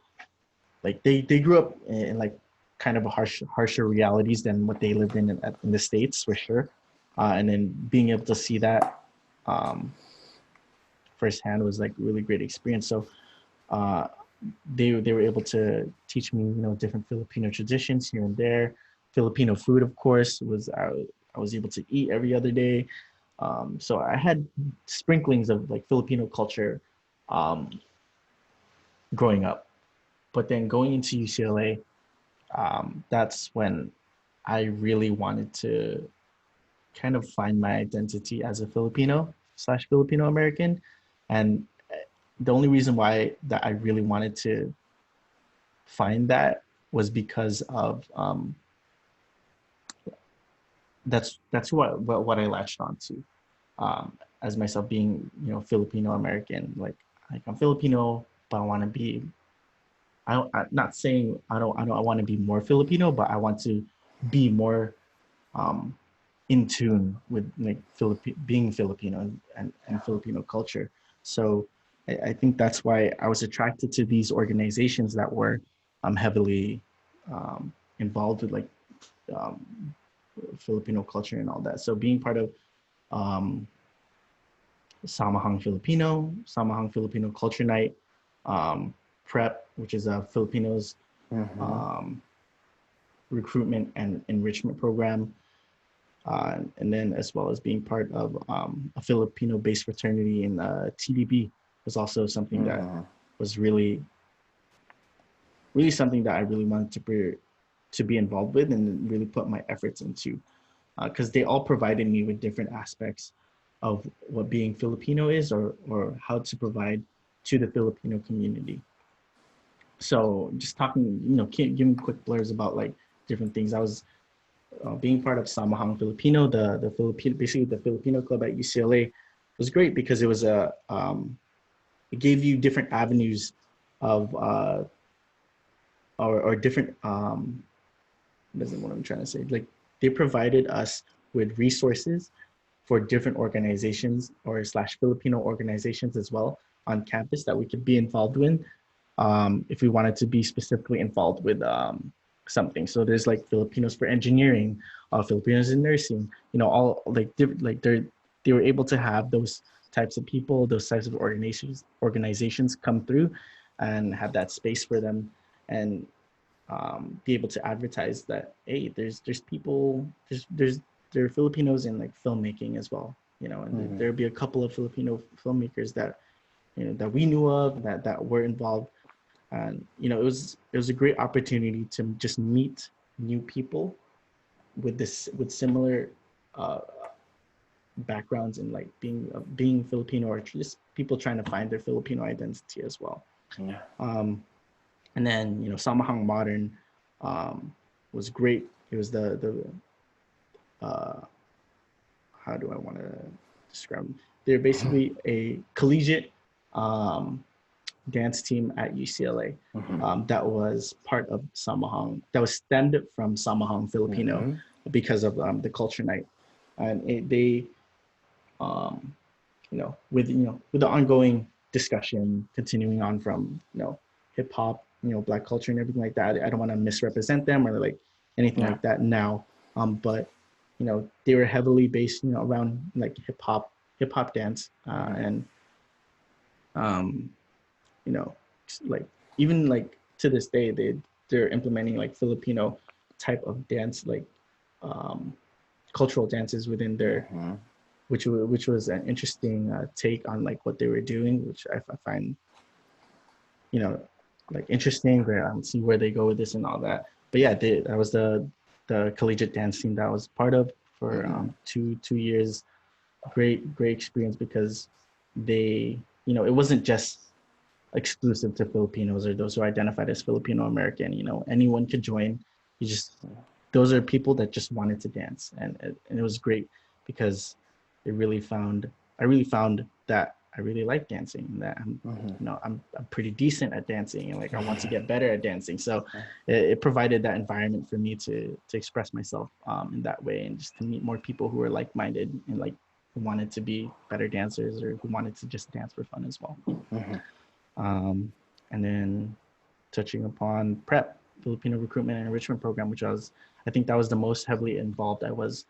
like they grew up in like kind of a harsher realities than what they lived in the States, for sure. And then being able to see that um, firsthand. It was like really great experience. So uh, they were able to teach me, different Filipino traditions here and there. Filipino food, of course, I was able to eat every other day. So I had sprinklings of like Filipino culture um, growing up. But then going into UCLA, that's when I really wanted to kind of find my identity as a Filipino slash Filipino American. And the only reason why that I really wanted to find that was because of that's what I latched onto as myself being Filipino American. Like I'm Filipino, but I want to be. I'm not saying I want to be more Filipino, but I want to be more um, in tune with like being Filipino and Filipino culture. So I think that's why I was attracted to these organizations that were heavily involved with like um, Filipino culture and all that. So being part of um, Samahang Filipino Culture Night, Prep, which is a Filipinos Mm-hmm. um, recruitment and enrichment program, and then as well as being part of a Filipino-based fraternity in TDB was also something that Mm-hmm. was really something that I really wanted to be involved with and really put my efforts into, because they all provided me with different aspects of what being Filipino is, or how to provide to the Filipino community. So just talking, giving quick blurs about like different things. I was being part of Samahang Filipino, the Filipino, basically the Filipino club at UCLA, was great because it gave you different avenues of or different doesn't what I'm trying to say. Like they provided us with resources for different organizations or slash Filipino organizations as well on campus that we could be involved in if we wanted to be specifically involved with something. So there's like Filipinos for engineering, Filipinos in nursing, all like they were able to have those types of people, those types of organizations come through and have that space for them and be able to advertise that hey, there's people, there are Filipinos in like filmmaking as well, and Mm-hmm. there'd be a couple of Filipino filmmakers that that we knew of that were involved, and it was a great opportunity to just meet new people with similar uh, backgrounds and like being Filipino or just people trying to find their Filipino identity as well. Yeah. And then Samahang Modern was great. It was uh, how do I want to describe them? They're basically a collegiate um, dance team at UCLA Mm-hmm. that was part of Samahang, that was stemmed from Samahang Filipino Mm-hmm. because of the culture night. And they, um, with the ongoing discussion continuing on from, hip hop, Black culture and everything like that. I don't want to misrepresent them or like anything Yeah. like that now. But, they were heavily based, around like hip hop dance Mm-hmm. and, um, you know, like even like to this day they're implementing like Filipino type of dance, like um, cultural dances within their, Mm-hmm. which was an interesting take on like what they were doing, which I find you know like interesting. Where I see where they go with this and all that. But yeah, that was the collegiate dance team that I was part of for Mm-hmm. 2 years. Great experience because they it wasn't just exclusive to Filipinos or those who are identified as Filipino American. Anyone could join. You just those are people that just wanted to dance, and it was great because it really found I really found that I really like dancing. That Mm-hmm. I'm pretty decent at dancing, and like I want to get better at dancing. So it provided that environment for me to express myself in that way, and just to meet more people who are like minded and like who wanted to be better dancers or who wanted to just dance for fun as well. Mm-hmm. um, and then touching upon prep, Filipino recruitment and enrichment program, which I think that was the most heavily involved I was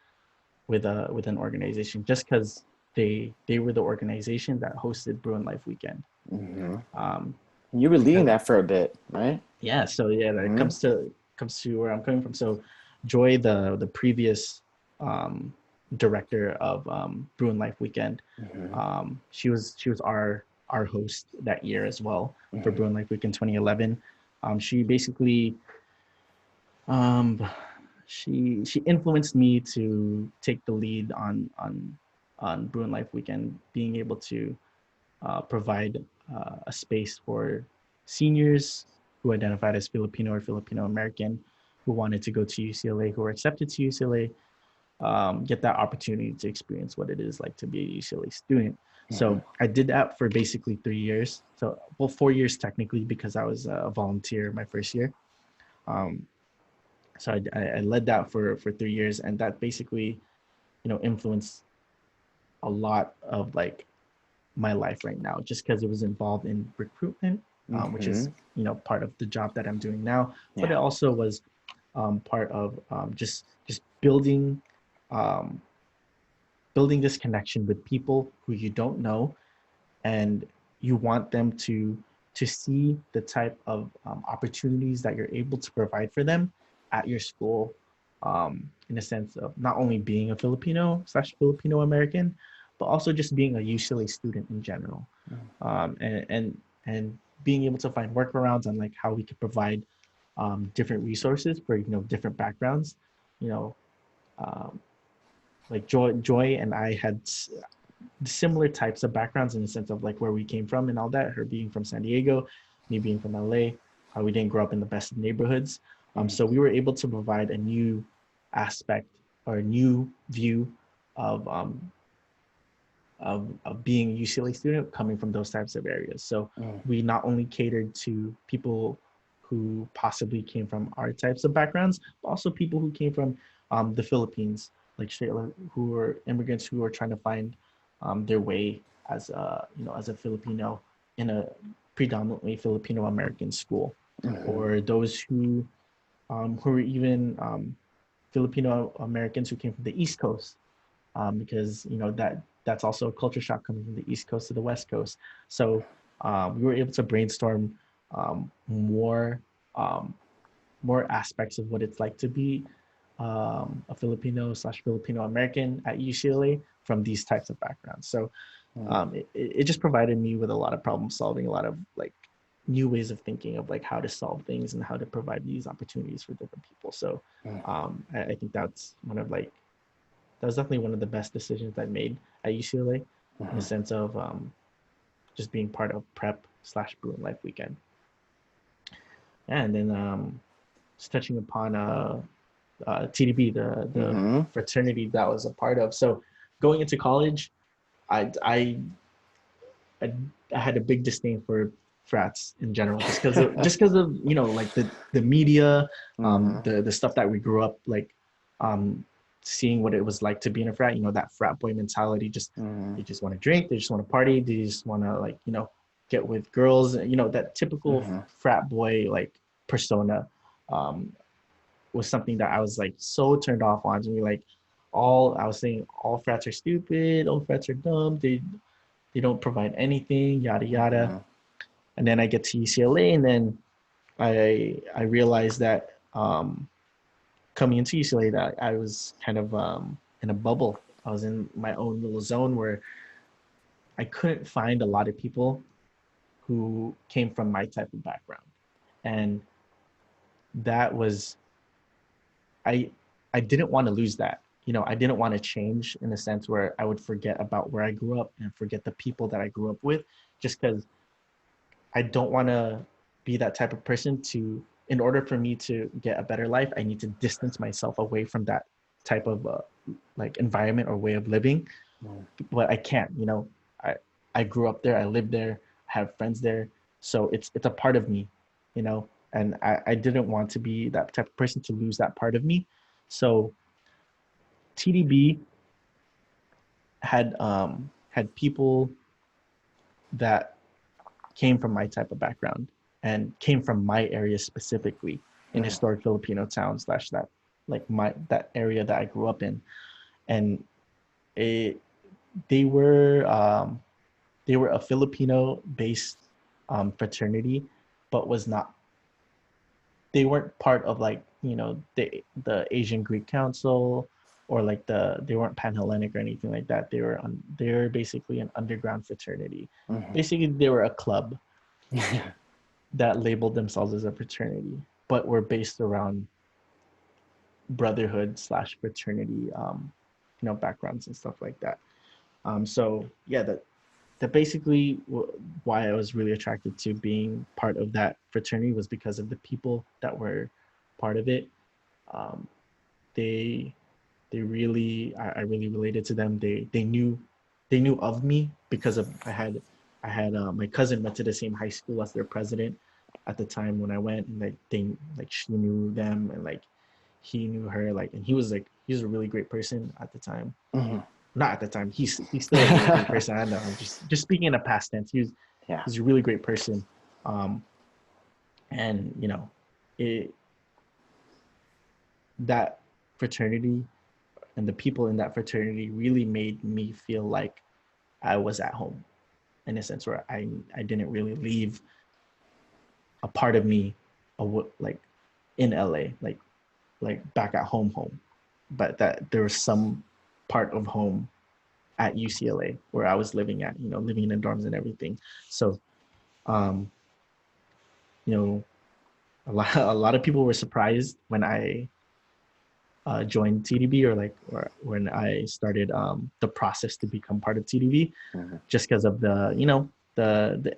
with an organization, just because they were the organization that hosted Bruin Life Weekend. Mm-hmm. Um, You were leading because that for a bit, right? yeah, so yeah, that Mm-hmm. comes to where I'm coming from. So Joy, the previous director of Bruin Life Weekend, Mm-hmm. she was our host that year as well for Mm-hmm. Bruin Life Weekend 2011. She basically um, she influenced me to take the lead on Bruin Life Weekend, being able to provide a space for seniors who identified as Filipino or Filipino American who wanted to go to UCLA, who were accepted to UCLA, get that opportunity to experience what it is like to be a UCLA student. Mm-hmm. So I did that for basically 3 years. So, well, 4 years technically because I was a volunteer my first year. Um, so I led that for 3 years, and that basically, influenced a lot of like my life right now, just because it was involved in recruitment, which Mm-hmm. is part of the job that I'm doing now. But Yeah. it also was part of just building um, building this connection with people who you don't know, and you want them to see the type of opportunities that you're able to provide for them at your school, in a sense of not only being a Filipino slash Filipino American, but also just being a UCLA student in general, and being able to find workarounds on like how we could provide different resources for different backgrounds, you know. Um, like Joy and I had similar types of backgrounds in the sense of like where we came from and all that. Her being from San Diego, me being from LA. We didn't grow up in the best of neighborhoods, Mm-hmm. so we were able to provide a new aspect or a new view of of being a UCLA student coming from those types of areas. So we not only catered to people who possibly came from our types of backgrounds, but also people who came from the Philippines, like who were immigrants who are trying to find their way as as a Filipino in a predominantly Filipino American school, Mm-hmm. or those who were even Filipino Americans who came from the East Coast, because that's also a culture shock coming from the East Coast to the West Coast. So we were able to brainstorm more um, more aspects of what it's like to be a Filipino slash Filipino American at UCLA from these types of backgrounds. So it just provided me with a lot of problem solving, a lot of like new ways of thinking of like how to solve things and how to provide these opportunities for different people. So I think that was definitely one of the best decisions I made at UCLA, in the Mm-hmm. sense of just being part of prep slash Bruin Life Weekend. Yeah, and then just touching upon TDB, the Mm-hmm. fraternity that I was a part of. So going into college, I I I, I had a big disdain for frats in general, just because of like the media, Mm-hmm. the stuff that we grew up like um, seeing what it was like to be in a frat. That frat boy mentality. Just Mm-hmm. they just want to drink, they just want to party, they just want to like get with girls. That typical Mm-hmm. frat boy like persona um, was something that I was like so turned off on. To me, like I was saying all frats are stupid, all frats are dumb. They don't provide anything, yada yada. Mm-hmm. And then I get to UCLA, and then I realized that coming into UCLA that I was kind of in a bubble. I was in my own little zone where I couldn't find a lot of people who came from my type of background, and that was I I didn't want to lose that. I didn't want to change in a sense where I would forget about where I grew up and forget the people that I grew up with, just because I don't want to be that type of person in order for me to get a better life, I need to distance myself away from that type of like environment or way of living. But I can't, I grew up there, I lived there, I have friends there. So it's a part of me, you know, and I didn't want to be that type of person to lose that part of me. So TDB had people that came from my type of background and came from my area specifically in historic Filipino town slash that like that area that I grew up in. And it they were a Filipino-based fraternity, but they weren't part of like the Asian Greek Council, or like they weren't Pan-Hellenic or anything like that. They were basically an underground fraternity. Mm-hmm. Basically, they were a club that labeled themselves as a fraternity, but were based around brotherhood slash fraternity, backgrounds and stuff like that. So yeah, that basically why I was really attracted to being part of that fraternity was because of the people that were part of it. Um, they I really related to them. They knew of me because of I had my cousin went to the same high school as their president at the time when I went, and she knew them, and like he knew her, like, and he was a really great person at the time. Mm-hmm. Not at the time. He's still a really great person. I know. I'm just speaking in a past tense. Yeah. He's a really great person. And it that fraternity and the people in that fraternity really made me feel like I was at home, in a sense where I didn't really leave a part of me, like in LA, like back at home, but that there was some part of home at UCLA where I was living at, living in the dorms and everything. So, um, you know, a lot of people were surprised when I joined TDB, or when I started the process to become part of TDB, Mm-hmm. just because of the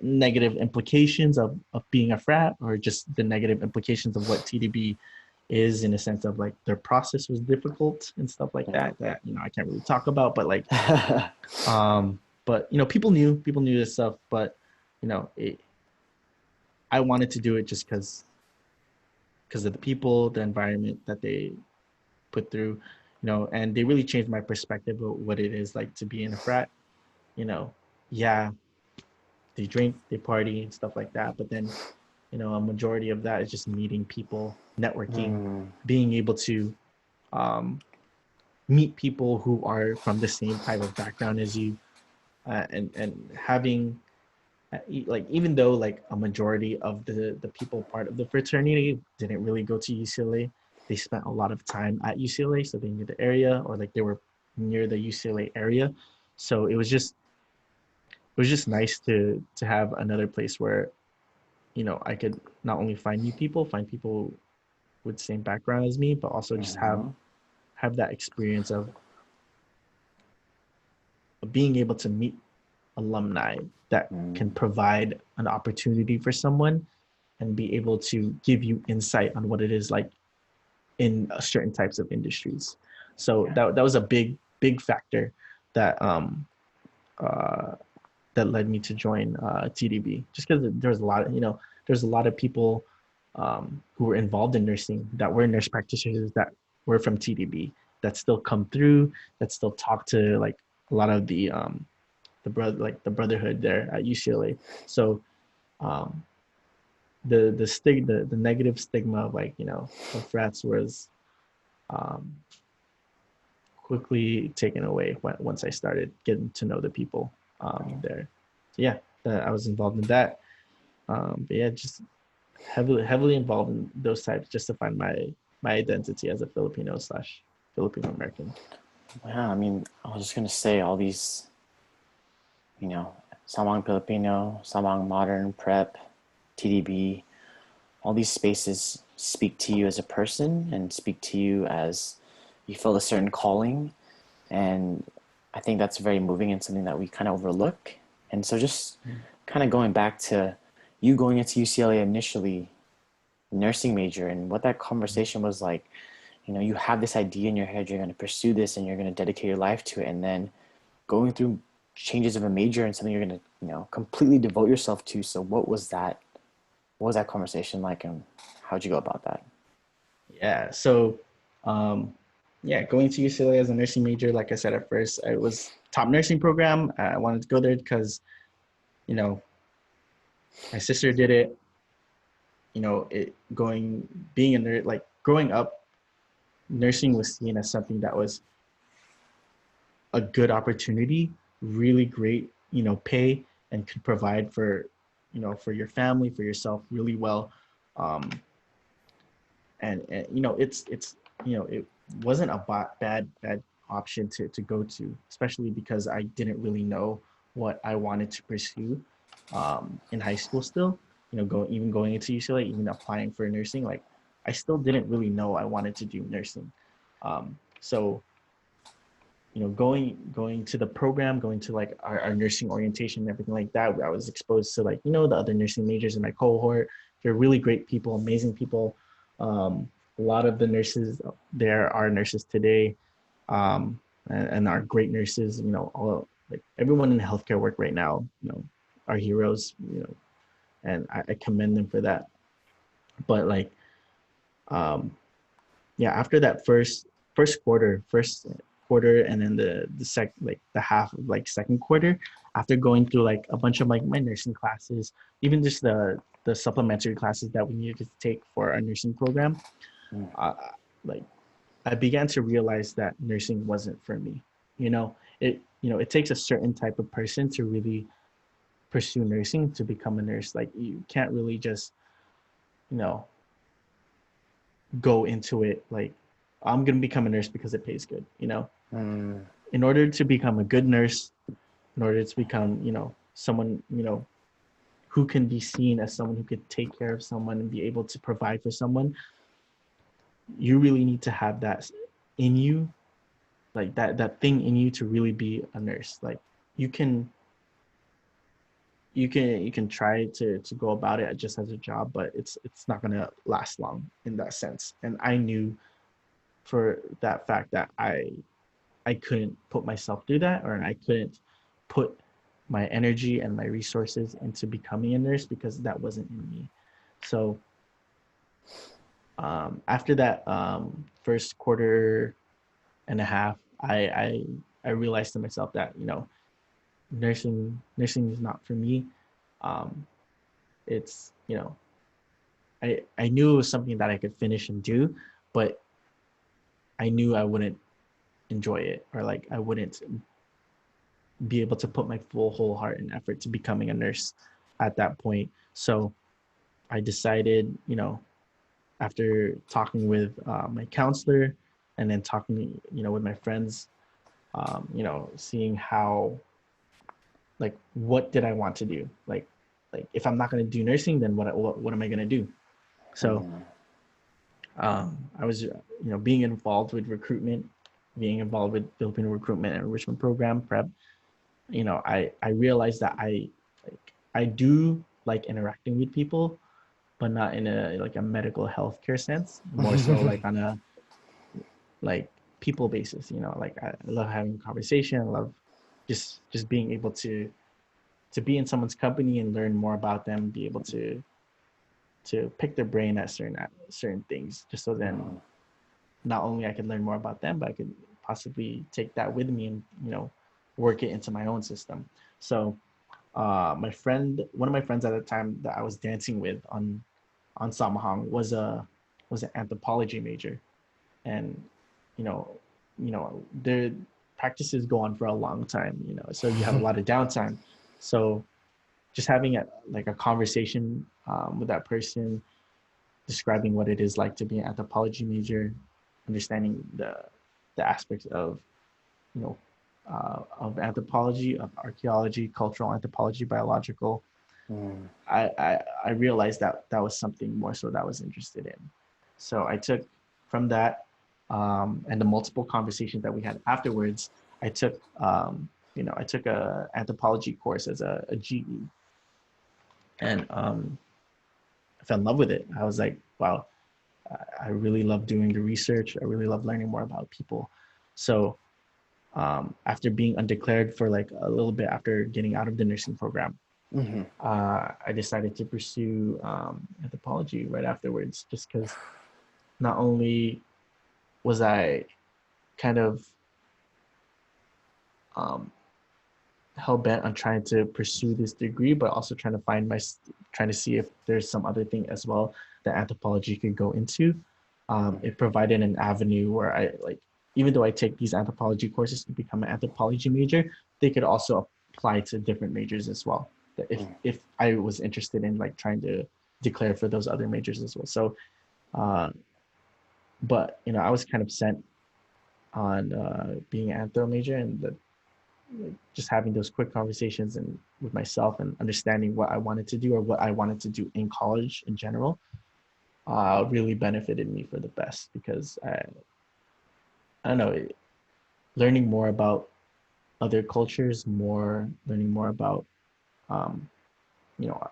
negative implications of being a frat, or just the negative implications of what TDB is, in a sense of like their process was difficult and stuff like Yeah. that I can't really talk about, but like but people knew this stuff, but I wanted to do it just because of the people, the environment that they put through, and they really changed my perspective of what it is like to be in a frat. Yeah, they drink, they party and stuff like that, but then a majority of that is just meeting people, networking, Mm-hmm. being able to um, meet people who are from the same type of background as you, and having like, even though like a majority of the people part of the fraternity didn't really go to UCLA, they spent a lot of time at UCLA, so they knew the area, or like they were near the UCLA area. So it was just nice to have another place where I could not only find people with the same background as me, but also just have Mm-hmm. that experience of being able to meet alumni that can provide an opportunity for someone and be able to give you insight on what it is like in certain types of industries. So that was a big factor that uh, that led me to join TDB. Just because there's a lot of people who were involved in nursing that were nurse practitioners that were from TDB, that still come through, that still talk to like a lot of the brotherhood there at UCLA. So um, the negative stigma of like of frats was um, quickly taken away once I started getting to know the people there. So yeah, I was involved in that. But yeah, just heavily involved in those types, just to find my identity as a Filipino slash Filipino American. Yeah, I mean, I was just gonna say all these, you know, Samahang Filipino, Samahang Modern, Prep, TDB, all these spaces speak to you as a person and speak to you as you feel a certain calling. And I think that's very moving and something that we kind of overlook. And so just kind of going back to you going into UCLA initially, nursing major, and what that conversation was like. You have this idea in your head, you're going to pursue this and you're going to dedicate your life to it. And then going through changes of a major and something you're going to, completely devote yourself to. So what was that? What was that conversation like, and how'd you go about that? Yeah. So, um, yeah, going to UCLA as a nursing major, like I said at first, it was top nursing program. I wanted to go there because, you know, my sister did it. Being a nurse, like growing up, nursing was seen as something that was a good opportunity, really great, pay, and could provide for, for your family, for yourself really well. Um, and it wasn't a bad option to go to, especially because I didn't really know what I wanted to pursue in high school still. Going into UCLA, even applying for nursing, like I still didn't really know I wanted to do nursing. So going to the program, going to like our nursing orientation and everything like that, I was exposed to like, the other nursing majors in my cohort. They're really great people, amazing people. A lot of the nurses there are nurses today, and are great nurses. All like everyone in healthcare work right now, are heroes. And I commend them for that. But like, um, yeah, after that first quarter, and then the half of like second quarter, after going through like a bunch of like my nursing classes, even just the supplementary classes that we needed to take for our nursing program, uh, like I began to realize that nursing wasn't for me. It takes a certain type of person to really pursue nursing, to become a nurse. Like you can't really just, you know go into it like, I'm going to become a nurse because it pays good. In order to become a good nurse, in order to become, someone, who can be seen as someone who could take care of someone and be able to provide for someone, you really need to have that in you, like that thing in you to really be a nurse. Like you can you can try to go about it just as a job, but it's not going to last long in that sense. And I knew for that fact that I couldn't put myself through that, or I couldn't put my energy and my resources into becoming a nurse, because that wasn't in me. So after that first quarter and a half, I realized to myself that nursing is not for me. Um, it's I knew it was something that I could finish and do, but I knew I wouldn't enjoy it, or like I wouldn't be able to put my full whole heart and effort to becoming a nurse at that point. So I decided, after talking with my counselor, and then talking, with my friends, seeing how, like, what did I want to do? Like if I'm not going to do nursing, then what am I going to do? So I was, being involved with recruitment, being involved with Filipino recruitment and enrichment program prep. I realized that I do like interacting with people, but not in a like a medical healthcare sense. More so like on a like people basis. Like I love having a conversation. I love just being able to be in someone's company and learn more about them. Be able to pick their brain at certain things, just so then not only I could learn more about them, but I could possibly take that with me and work it into my own system. So one of my friends at the time that I was dancing with on Samahang was an anthropology major, and you know their practices go on for a long time. So you have a lot of downtime. So just having a conversation with that person, describing what it is like to be an anthropology major, understanding the aspects of of anthropology, of archaeology, cultural anthropology, biological. I realized that that was something more so that I was interested in. So I took from that, and the multiple conversations that we had afterwards, I took I took a anthropology course as a GE, and I fell in love with it. I was like, wow, I really love doing the research. I really love learning more about people. So after being undeclared for like a little bit after getting out of the nursing program, I decided to pursue anthropology right afterwards, just because not only was I kind of um, hell bent on trying to pursue this degree, but also trying to see if there's some other thing as well that anthropology could go into. It provided an avenue where I like even though I take these anthropology courses to become an anthropology major, they could also apply to different majors as well. If I was interested in like trying to declare for those other majors as well. So, but I was kind of sent on being an anthro major, and like, just having those quick conversations and with myself and understanding what I wanted to do or what I wanted to do in college in general really benefited me for the best, because I don't know, learning more about other cultures, learning more about um, you know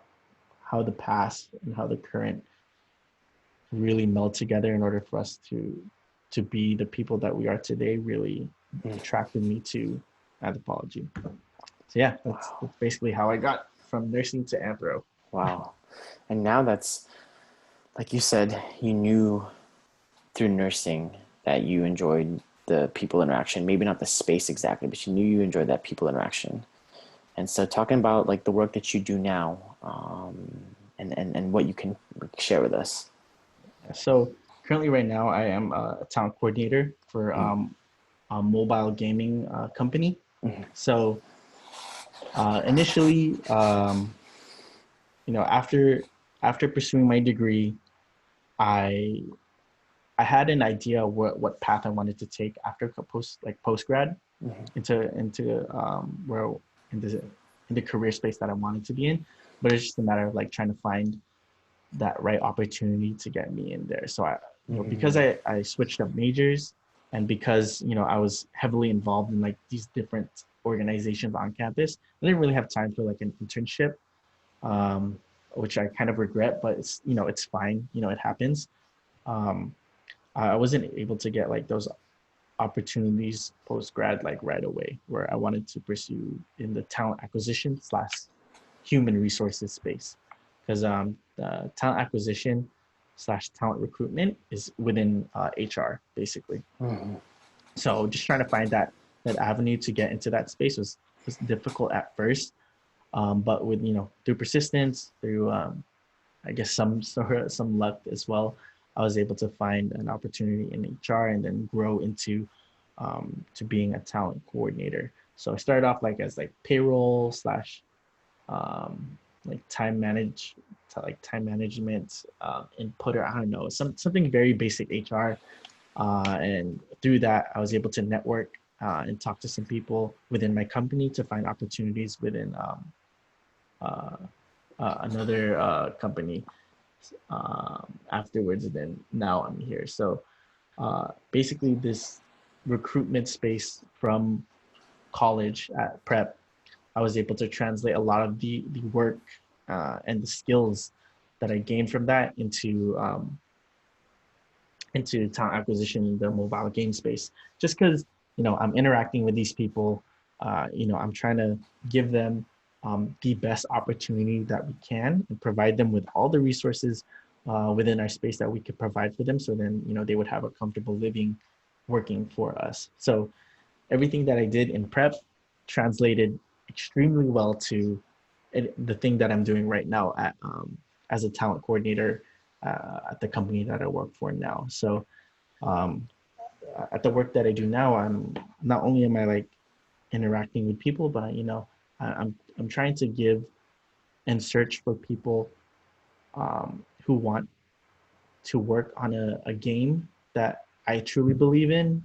how the past and how the current really meld together in order for us to be the people that we are today really attracted me to anthropology. So yeah, that's basically how I got from nursing to anthro. Wow. And now that's, like you said, you knew through nursing that you enjoyed the people interaction. Maybe not the space exactly, but you knew you enjoyed that people interaction. And so talking about like the work that you do now, and what you can share with us. So currently right now I am a talent coordinator for a mobile gaming company. So initially, after pursuing my degree, I I had an idea what path I wanted to take after post grad into where in the career space that I wanted to be in, but it's just a matter of like trying to find that right opportunity to get me in there. So because I switched up majors, and because I was heavily involved in like these different organizations on campus, I didn't really have time for like an internship, um, which I kind of regret, but it's fine. It happens. Um, I wasn't able to get like those opportunities post grad like right away, where I wanted to pursue in the talent acquisition slash human resources space, because the talent acquisition slash talent recruitment is within HR basically. So just trying to find that avenue to get into that space was difficult at first, but with through persistence, through I guess some luck as well, I was able to find an opportunity in HR and then grow into to being a talent coordinator. So I started off like as like payroll slash like time management inputter. I don't know, something very basic HR. And through that, I was able to network and talk to some people within my company to find opportunities within uh, another company afterwards. And then now I'm here. So basically, this recruitment space from college at prep, I was able to translate a lot of the work and the skills that I gained from that into talent acquisition in the mobile game space. Just because I'm interacting with these people, I'm trying to give them the best opportunity that we can and provide them with all the resources within our space that we could provide for them. So then they would have a comfortable living working for us. So everything that I did in prep translated extremely well to the thing that I'm doing right now as a talent coordinator at the company that I work for now. So um, at the work that I do now, I'm not only am I like interacting with people, but I'm trying to give and search for people who want to work on a game that I truly believe in,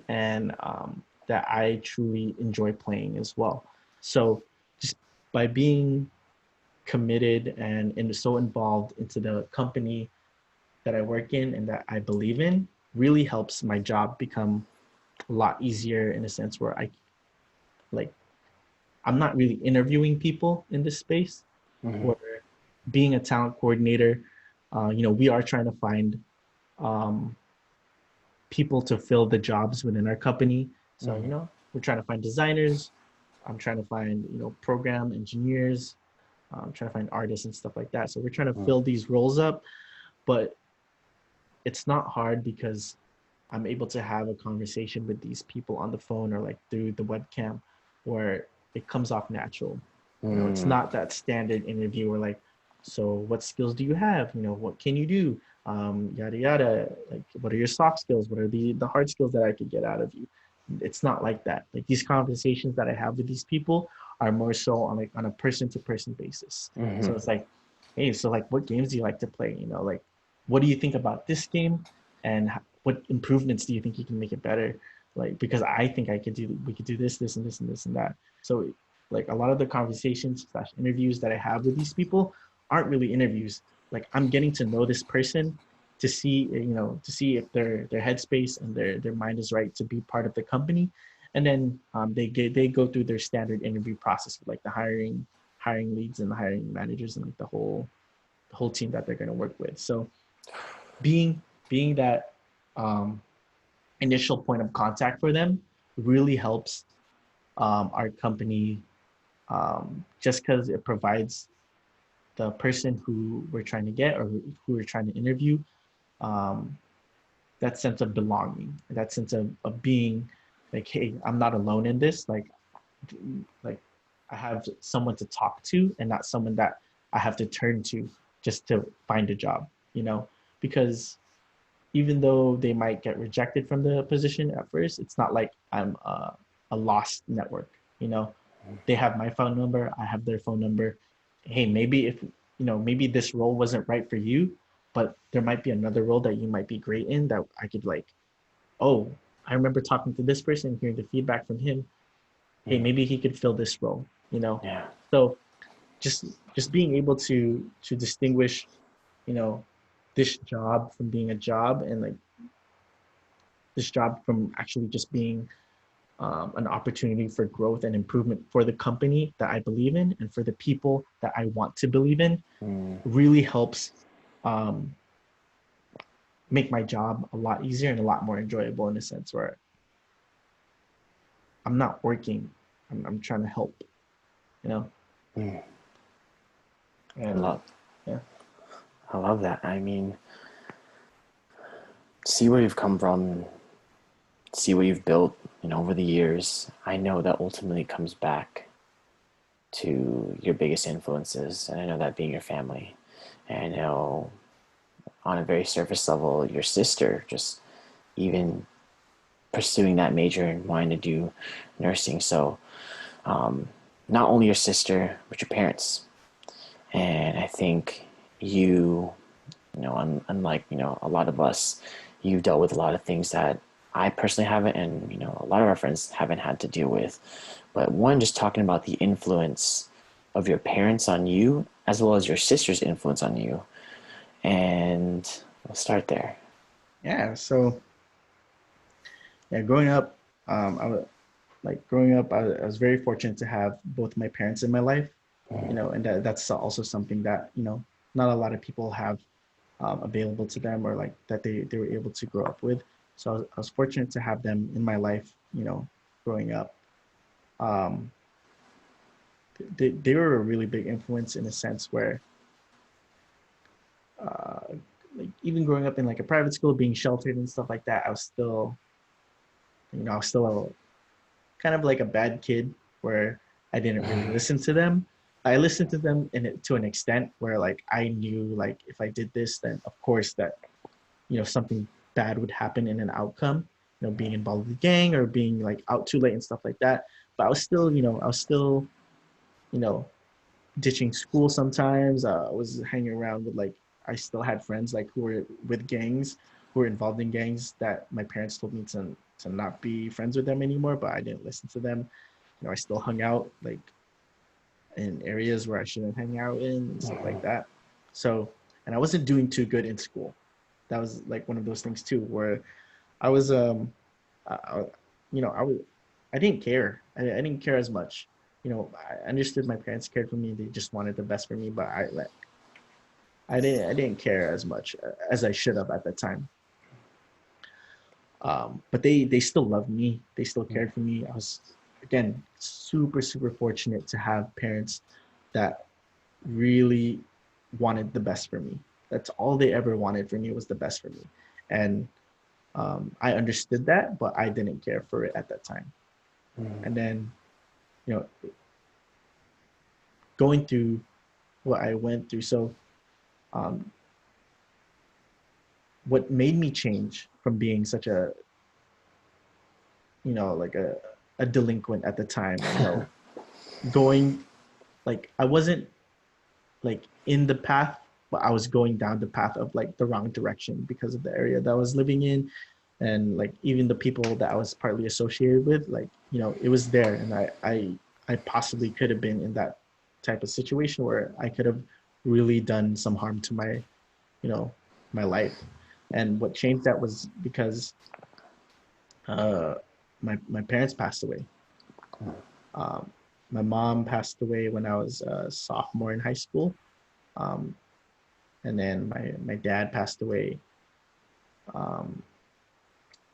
and that I truly enjoy playing as well. So just by being committed and so involved into the company that I work in and that I believe in really helps my job become a lot easier, in a sense where like I'm not really interviewing people in this space, where being a talent coordinator, we are trying to find um, people to fill the jobs within our company. So, we're trying to find designers. I'm trying to find, program engineers. I'm trying to find artists and stuff like that. So we're trying to fill these roles up, but it's not hard because I'm able to have a conversation with these people on the phone or like through the webcam, where it comes off natural. It's not that standard interview where like, so what skills do you have? What can you do? yada yada. Like, what are your soft skills? What are the hard skills that I could get out of you? It's not like that. Like, these conversations that I have with these people are more so on like on a person to person basis. Mm-hmm. So it's like, hey, so like, what games do you like to play? You know, like, what do you think about this game, and what improvements do you think you can make it better? Like, because I think we could do this, this, and this, and this, and that. So like, a lot of the conversations slash interviews that I have with these people aren't really interviews. Like, I'm getting to know this person to see, to see if their headspace and their mind is right to be part of the company. And then they go through their standard interview process with like the hiring leads and the hiring managers and like the whole team that they're going to work with. So being that um, initial point of contact for them really helps our company, just because it provides the person who we're trying to get or who we're trying to interview, um, that sense of belonging, that sense of being like, hey, I'm not alone in this. Like I have someone to talk to and not someone that I have to turn to just to find a job, because even though they might get rejected from the position at first, it's not like I'm a lost network. You know, they have my phone number, I have their phone number. Hey, maybe if maybe this role wasn't right for you, but there might be another role that you might be great in that I could like, oh, I remember talking to this person, hearing the feedback from him. Hey, maybe he could fill this role. Yeah. So just just being able to distinguish, you know, this job from being a job, and like this job from actually just being an opportunity for growth and improvement for the company that I believe in and for the people that I want to believe in, Mm. really helps um, make my job a lot easier and a lot more enjoyable, in a sense where I'm not working, I'm trying to help, you know? Mm. I And love, yeah. I love that. I mean, see where you've come from, see what you've built, over the years. I know that ultimately comes back to your biggest influences, and I know that being your family. And I know on a very surface level, your sister just even pursuing that major and wanting to do nursing. So not only your sister, but your parents. And I think you, unlike, a lot of us, you've dealt with a lot of things that I personally haven't, and, a lot of our friends haven't had to deal with. But one, just talking about the influence of your parents on you, as well as your sister's influence on you. And we'll start there. Yeah. So yeah, growing up, growing up, I was very fortunate to have both my parents in my life, and that's also something that, not a lot of people have available to them, or like that they were able to grow up with. So I was fortunate to have them in my life, growing up. Um, they were a really big influence, in a sense where, uh, like, even growing up in like a private school, being sheltered and stuff like that, I was still kind of like a bad kid, where I didn't really listen to them. I listened to them to an extent where, like, I knew, like, if I did this, then of course that, something bad would happen in an outcome, being involved with the gang or being like out too late and stuff like that. But I was still, you know, ditching school sometimes. I was hanging around with, like, I still had friends like who were with gangs, who were involved in gangs, that my parents told me to not be friends with them anymore, but I didn't listen to them. I still hung out like in areas where I shouldn't hang out in and stuff like that. So, and I wasn't doing too good in school. That was like one of those things too, where I was, I, I was, I didn't care. I didn't care as much. I understood my parents cared for me. They just wanted the best for me, but I didn't care as much as I should have at the time. But they still loved me. They still cared for me. I was, again, super super fortunate to have parents that really wanted the best for me. That's all they ever wanted for me, was the best for me, and I understood that, but I didn't care for it at that time. And then, you know, going through what I went through. So, um, what made me change from being such a, like a delinquent at the time, going, like, I wasn't like in the path, but I was going down the path of like the wrong direction because of the area that I was living in, and like even the people that I was partly associated with, like, it was there, and I possibly could have been in that type of situation where I could have really done some harm to my, you know, my life. And what changed that was because uh, my parents passed away. Um, my mom passed away when I was a sophomore in high school, um, and then my dad passed away um,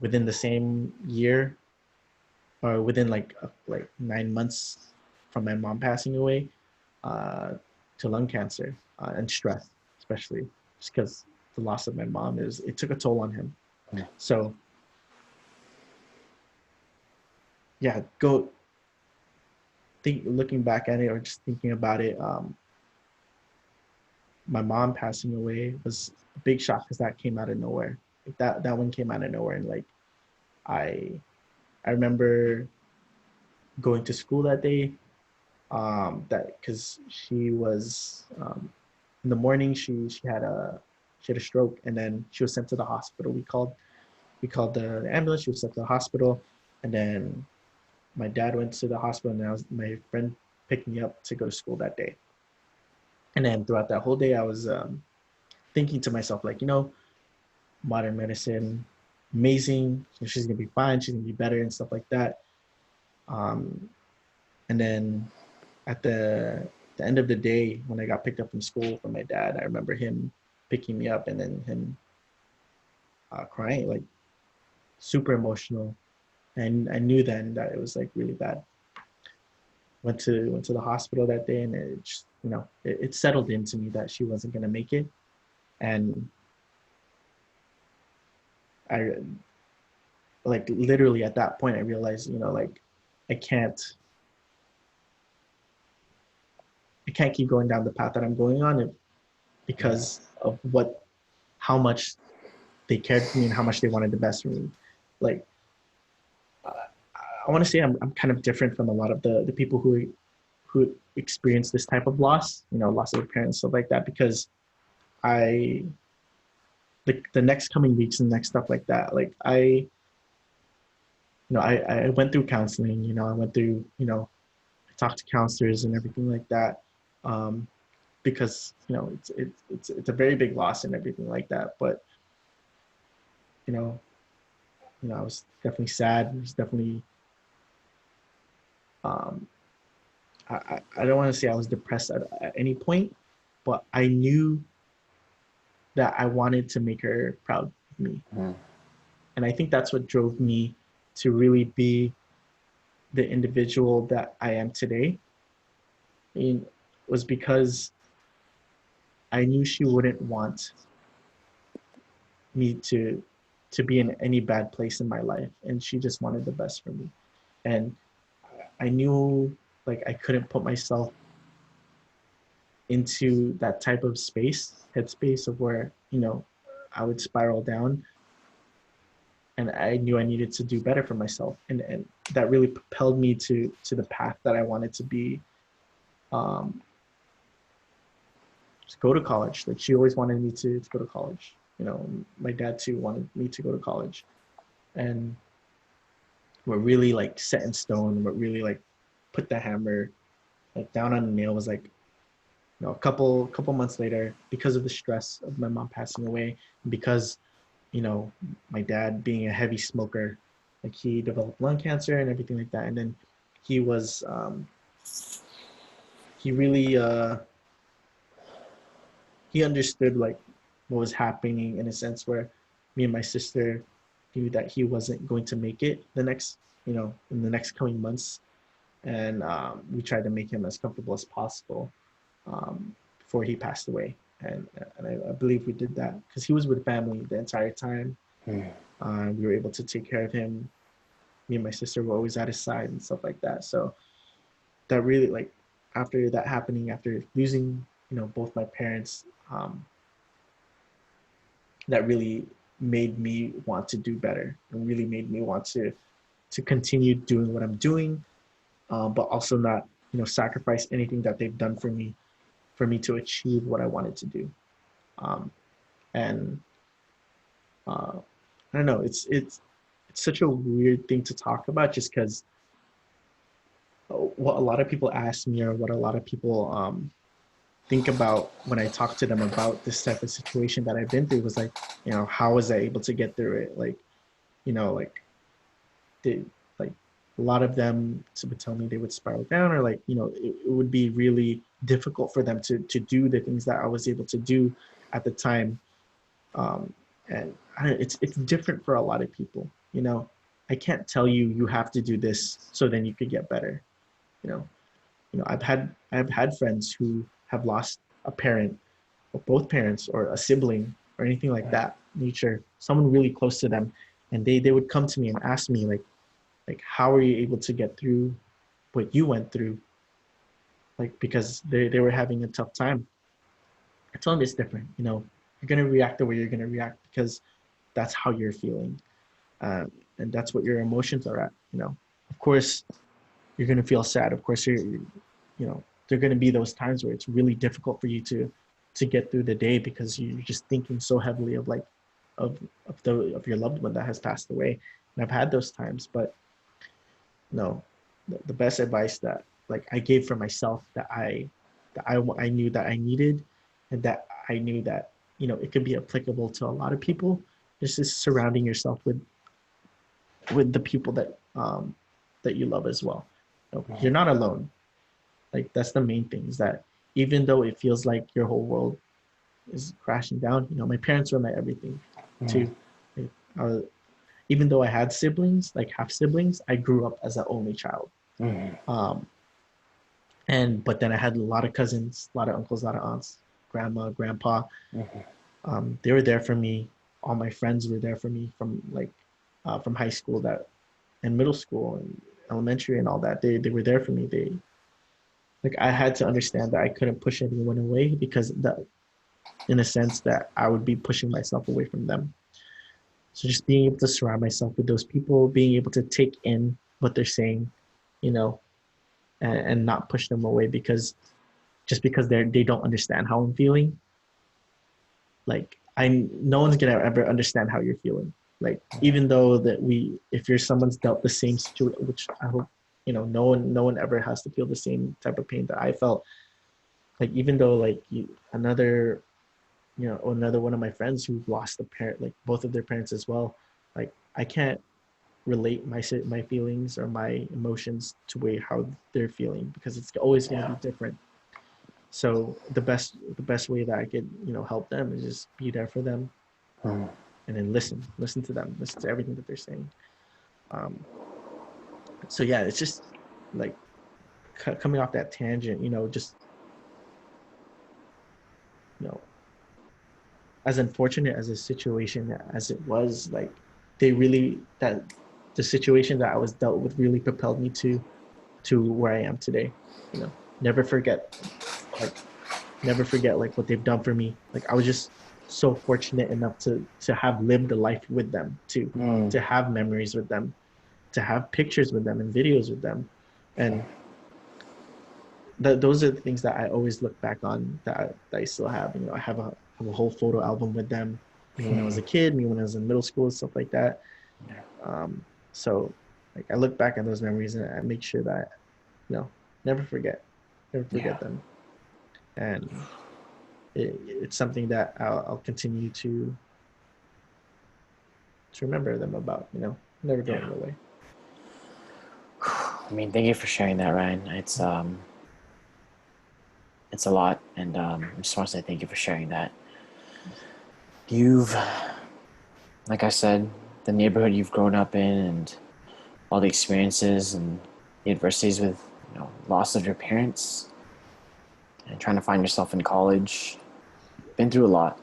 within the same year, or within like 9 months from my mom passing away, uh, to lung cancer, and stress, especially just because the loss of my mom, it took a toll on him. So yeah, looking back at it, or just thinking about it, my mom passing away was a big shock because that came out of nowhere. Like, that one came out of nowhere, and like I I remember going to school that day. That because she was, in the morning, she had a stroke, and then she was sent to the hospital. We called the ambulance. She was sent to the hospital, and then my dad went to the hospital, and my friend picked me up to go to school that day. And then throughout that whole day, I was thinking to myself, like, modern medicine, amazing. She's gonna be fine. She's gonna be better and stuff like that. Um, and then at the end of the day, when I got picked up from school from my dad, I remember him picking me up, and then him crying, like super emotional. And I knew then that it was like really bad. Went to the hospital that day, and it just, it settled into me that she wasn't gonna make it. And I, like, literally at that point I realized, like, I can't I can't keep going down the path that I'm going on, because of how much they cared for me and how much they wanted the best for me. Like, I want to say I'm kind of different from a lot of the people who experience this type of loss, loss of their parents, stuff like that, because I the next coming weeks and next stuff like that, like I went through counseling, I went through, I talked to counselors and everything like that, um, because it's a very big loss and everything like that. But you know I was definitely sad. It was definitely, um, I don't want to say I was depressed at any point, but I knew that I wanted to make her proud of me. And I think that's what drove me to really be the individual that I am today. I mean, was because I knew she wouldn't want me to be in any bad place in my life, and she just wanted the best for me. And I knew, like, I couldn't put myself into that type of headspace of where, I would spiral down, and I knew I needed to do better for myself, and that really propelled me to the path that I wanted to be. um to go to college. Like, she always wanted me to go to college. My dad too wanted me to go to college. And what really like set in stone, what really like put the hammer like down on the nail, was like, a couple months later, because of the stress of my mom passing away, because my dad being a heavy smoker, like, he developed lung cancer and everything like that. And then he was he really he understood like what was happening, in a sense where me and my sister knew that he wasn't going to make it in the next coming months. And we tried to make him as comfortable as possible, before he passed away. And I believe we did that because he was with family the entire time. We were able to take care of him. Me and my sister were always at his side and stuff like that. So that really, like, after that happening, after losing both my parents, that really made me want to do better and really made me want to continue doing what I'm doing, but also not, sacrifice anything that they've done for me to achieve what I wanted to do. Um, and I don't know, it's such a weird thing to talk about, just because what a lot of people ask me, or what a lot of people think about when I talk to them about this type of situation that I've been through, was like, how was I able to get through it? Like, like, they, like, a lot of them would tell me they would spiral down, or like, it would be really difficult for them to do the things that I was able to do at the time. Um, and it's different for a lot of people. I can't tell you you have to do this so then you could get better. You know, I've had friends who have lost a parent, or both parents, or a sibling, or anything like that nature, someone really close to them, and they would come to me and ask me, like, how are you able to get through what you went through? Like, because they were having a tough time. I told them it's different. You're gonna react the way you're gonna react, because that's how you're feeling, and that's what your emotions are at. Of course, you're gonna feel sad. Of course, there are gonna be those times where it's really difficult for you to get through the day, because you're just thinking so heavily of, like, of your loved one that has passed away. And I've had those times, but no, the best advice that, like, I gave for myself, that I knew that I needed, and that I knew that it could be applicable to a lot of people, is just surrounding yourself with the people that you love as well. You're not alone. Like, that's the main thing, is that even though it feels like your whole world is crashing down, my parents were my everything too. Like, even though I had siblings, like half siblings, I grew up as an only child. Um, but then I had a lot of cousins, a lot of uncles, a lot of aunts, grandma, grandpa. They were there for me. All my friends were there for me from high school and middle school and elementary and all that. They were there for me. I had to understand that I couldn't push anyone away, because in a sense that I would be pushing myself away from them. So just being able to surround myself with those people, being able to take in what they're saying, and not push them away, because they don't understand how I'm feeling. Like, no one's gonna ever understand how you're feeling. Like, even though if you're someone's dealt the same situation, which I hope, no one ever has to feel the same type of pain that I felt. Like, even though, like, another one of my friends who lost a parent, like both of their parents as well, like, I can't relate my feelings or my emotions to how they're feeling, because it's always going to be different. So the best way that I could help them is just be there for them, and then listen to them, listen to everything that they're saying. So yeah, it's just like coming off that tangent, just as unfortunate as a situation as it was, like, that the situation that I was dealt with really propelled me to where I am today. Never forget, like, what they've done for me. Like, I was just so fortunate enough to have lived a life with them, to have memories with them, to have pictures with them and videos with them, and those are the things that I always look back on, that I still have. I have a whole photo album with them, me when I was a kid, me when I was in middle school, stuff like that. So, like, I look back on those memories, and I make sure that never forget them, and it's something that I'll continue to remember them about. Never going away. I mean, thank you for sharing that, Ryan. It's a lot, and I just want to say thank you for sharing that. Like I said, the neighborhood you've grown up in, and all the experiences and the adversities with loss of your parents, and trying to find yourself in college, been through a lot.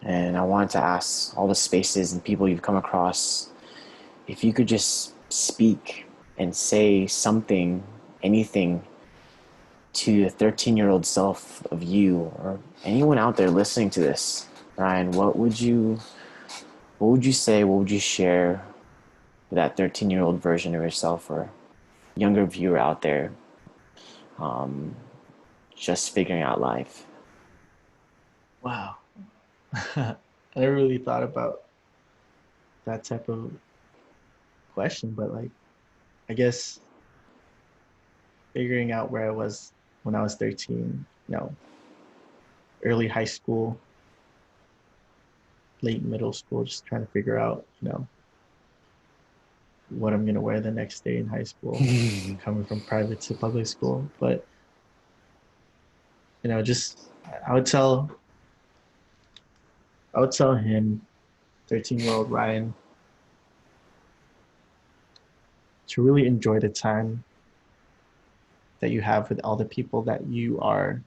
And I wanted to ask all the spaces and people you've come across, if you could just speak and say something, anything, to the 13-year-old self of you, or anyone out there listening to this, Ryan, what would you what would you say, what would you share with that 13-year-old version of yourself or younger viewer out there, um, just figuring out life? Wow. I never really thought about that type of question, but like, I guess figuring out where I was when I was 13, early high school, late middle school, just trying to figure out, what I'm gonna wear the next day in high school, coming from private to public school. But just I would tell I would tell him, 13-year-old Ryan, to really enjoy the time that you have with all the people that you are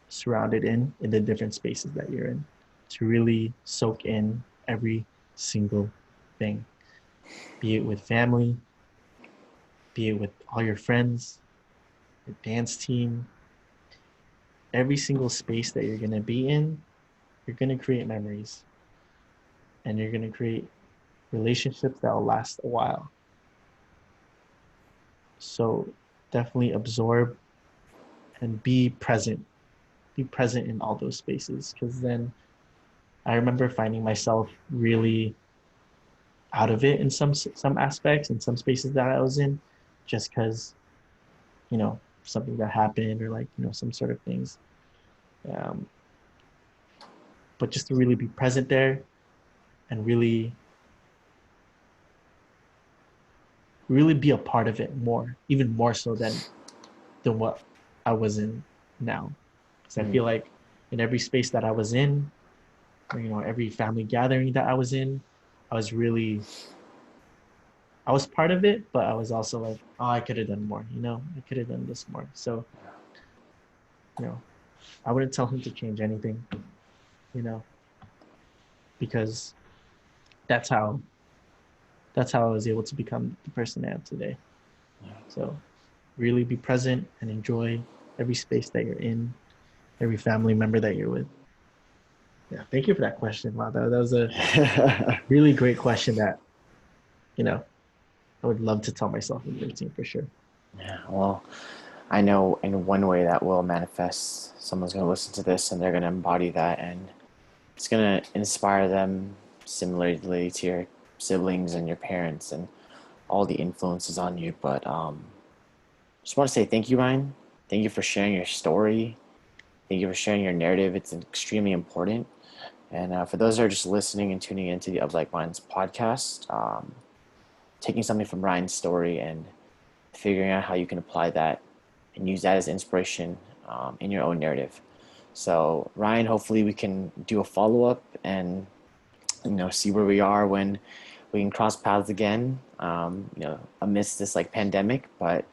surrounded in the different spaces that you're in, to really soak in every single thing, be it with family, be it with all your friends, your dance team, every single space that you're going to be in, you're going to create memories and you're going to create relationships that will last a while. So definitely absorb and be present. Be present in all those spaces, because then I remember finding myself really out of it in some aspects in some spaces that I was in, just because something that happened, or like some sort of things. Um, but just to really be present there and really be a part of it more, even more so than what I was in now. Because I feel like in every space that I was in, or every family gathering that I was in, I was really I was part of it, but I was also like, oh, I could have done more, I could have done this more. So, you know, I wouldn't tell him to change anything, you know, because that's how I was able to become the person I am today. So really be present and enjoy every space that you're in, every family member that you're with. Yeah, thank you for that question. Wow, that was a really great question that, I would love to tell myself in 13 for sure. Yeah, well, I know in one way that will manifest, someone's going to listen to this and they're going to embody that, and it's going to inspire them similarly to your siblings and your parents and all the influences on you. But just want to say thank you, Ryan. Thank you for sharing your story. Thank you for sharing your narrative. It's extremely important. And for those that are just listening and tuning into the Of Like Minds podcast, taking something from Ryan's story and figuring out how you can apply that and use that as inspiration in your own narrative. So Ryan, hopefully we can do a follow-up and see where we are when we can cross paths again, amidst this like pandemic. But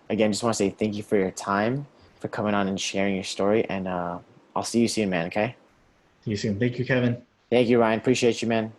again, just want to say thank you for your time, for coming on and sharing your story, and I'll see you soon, man. Okay. See you soon. Thank you, Kevin. Thank you, Ryan. Appreciate you, man.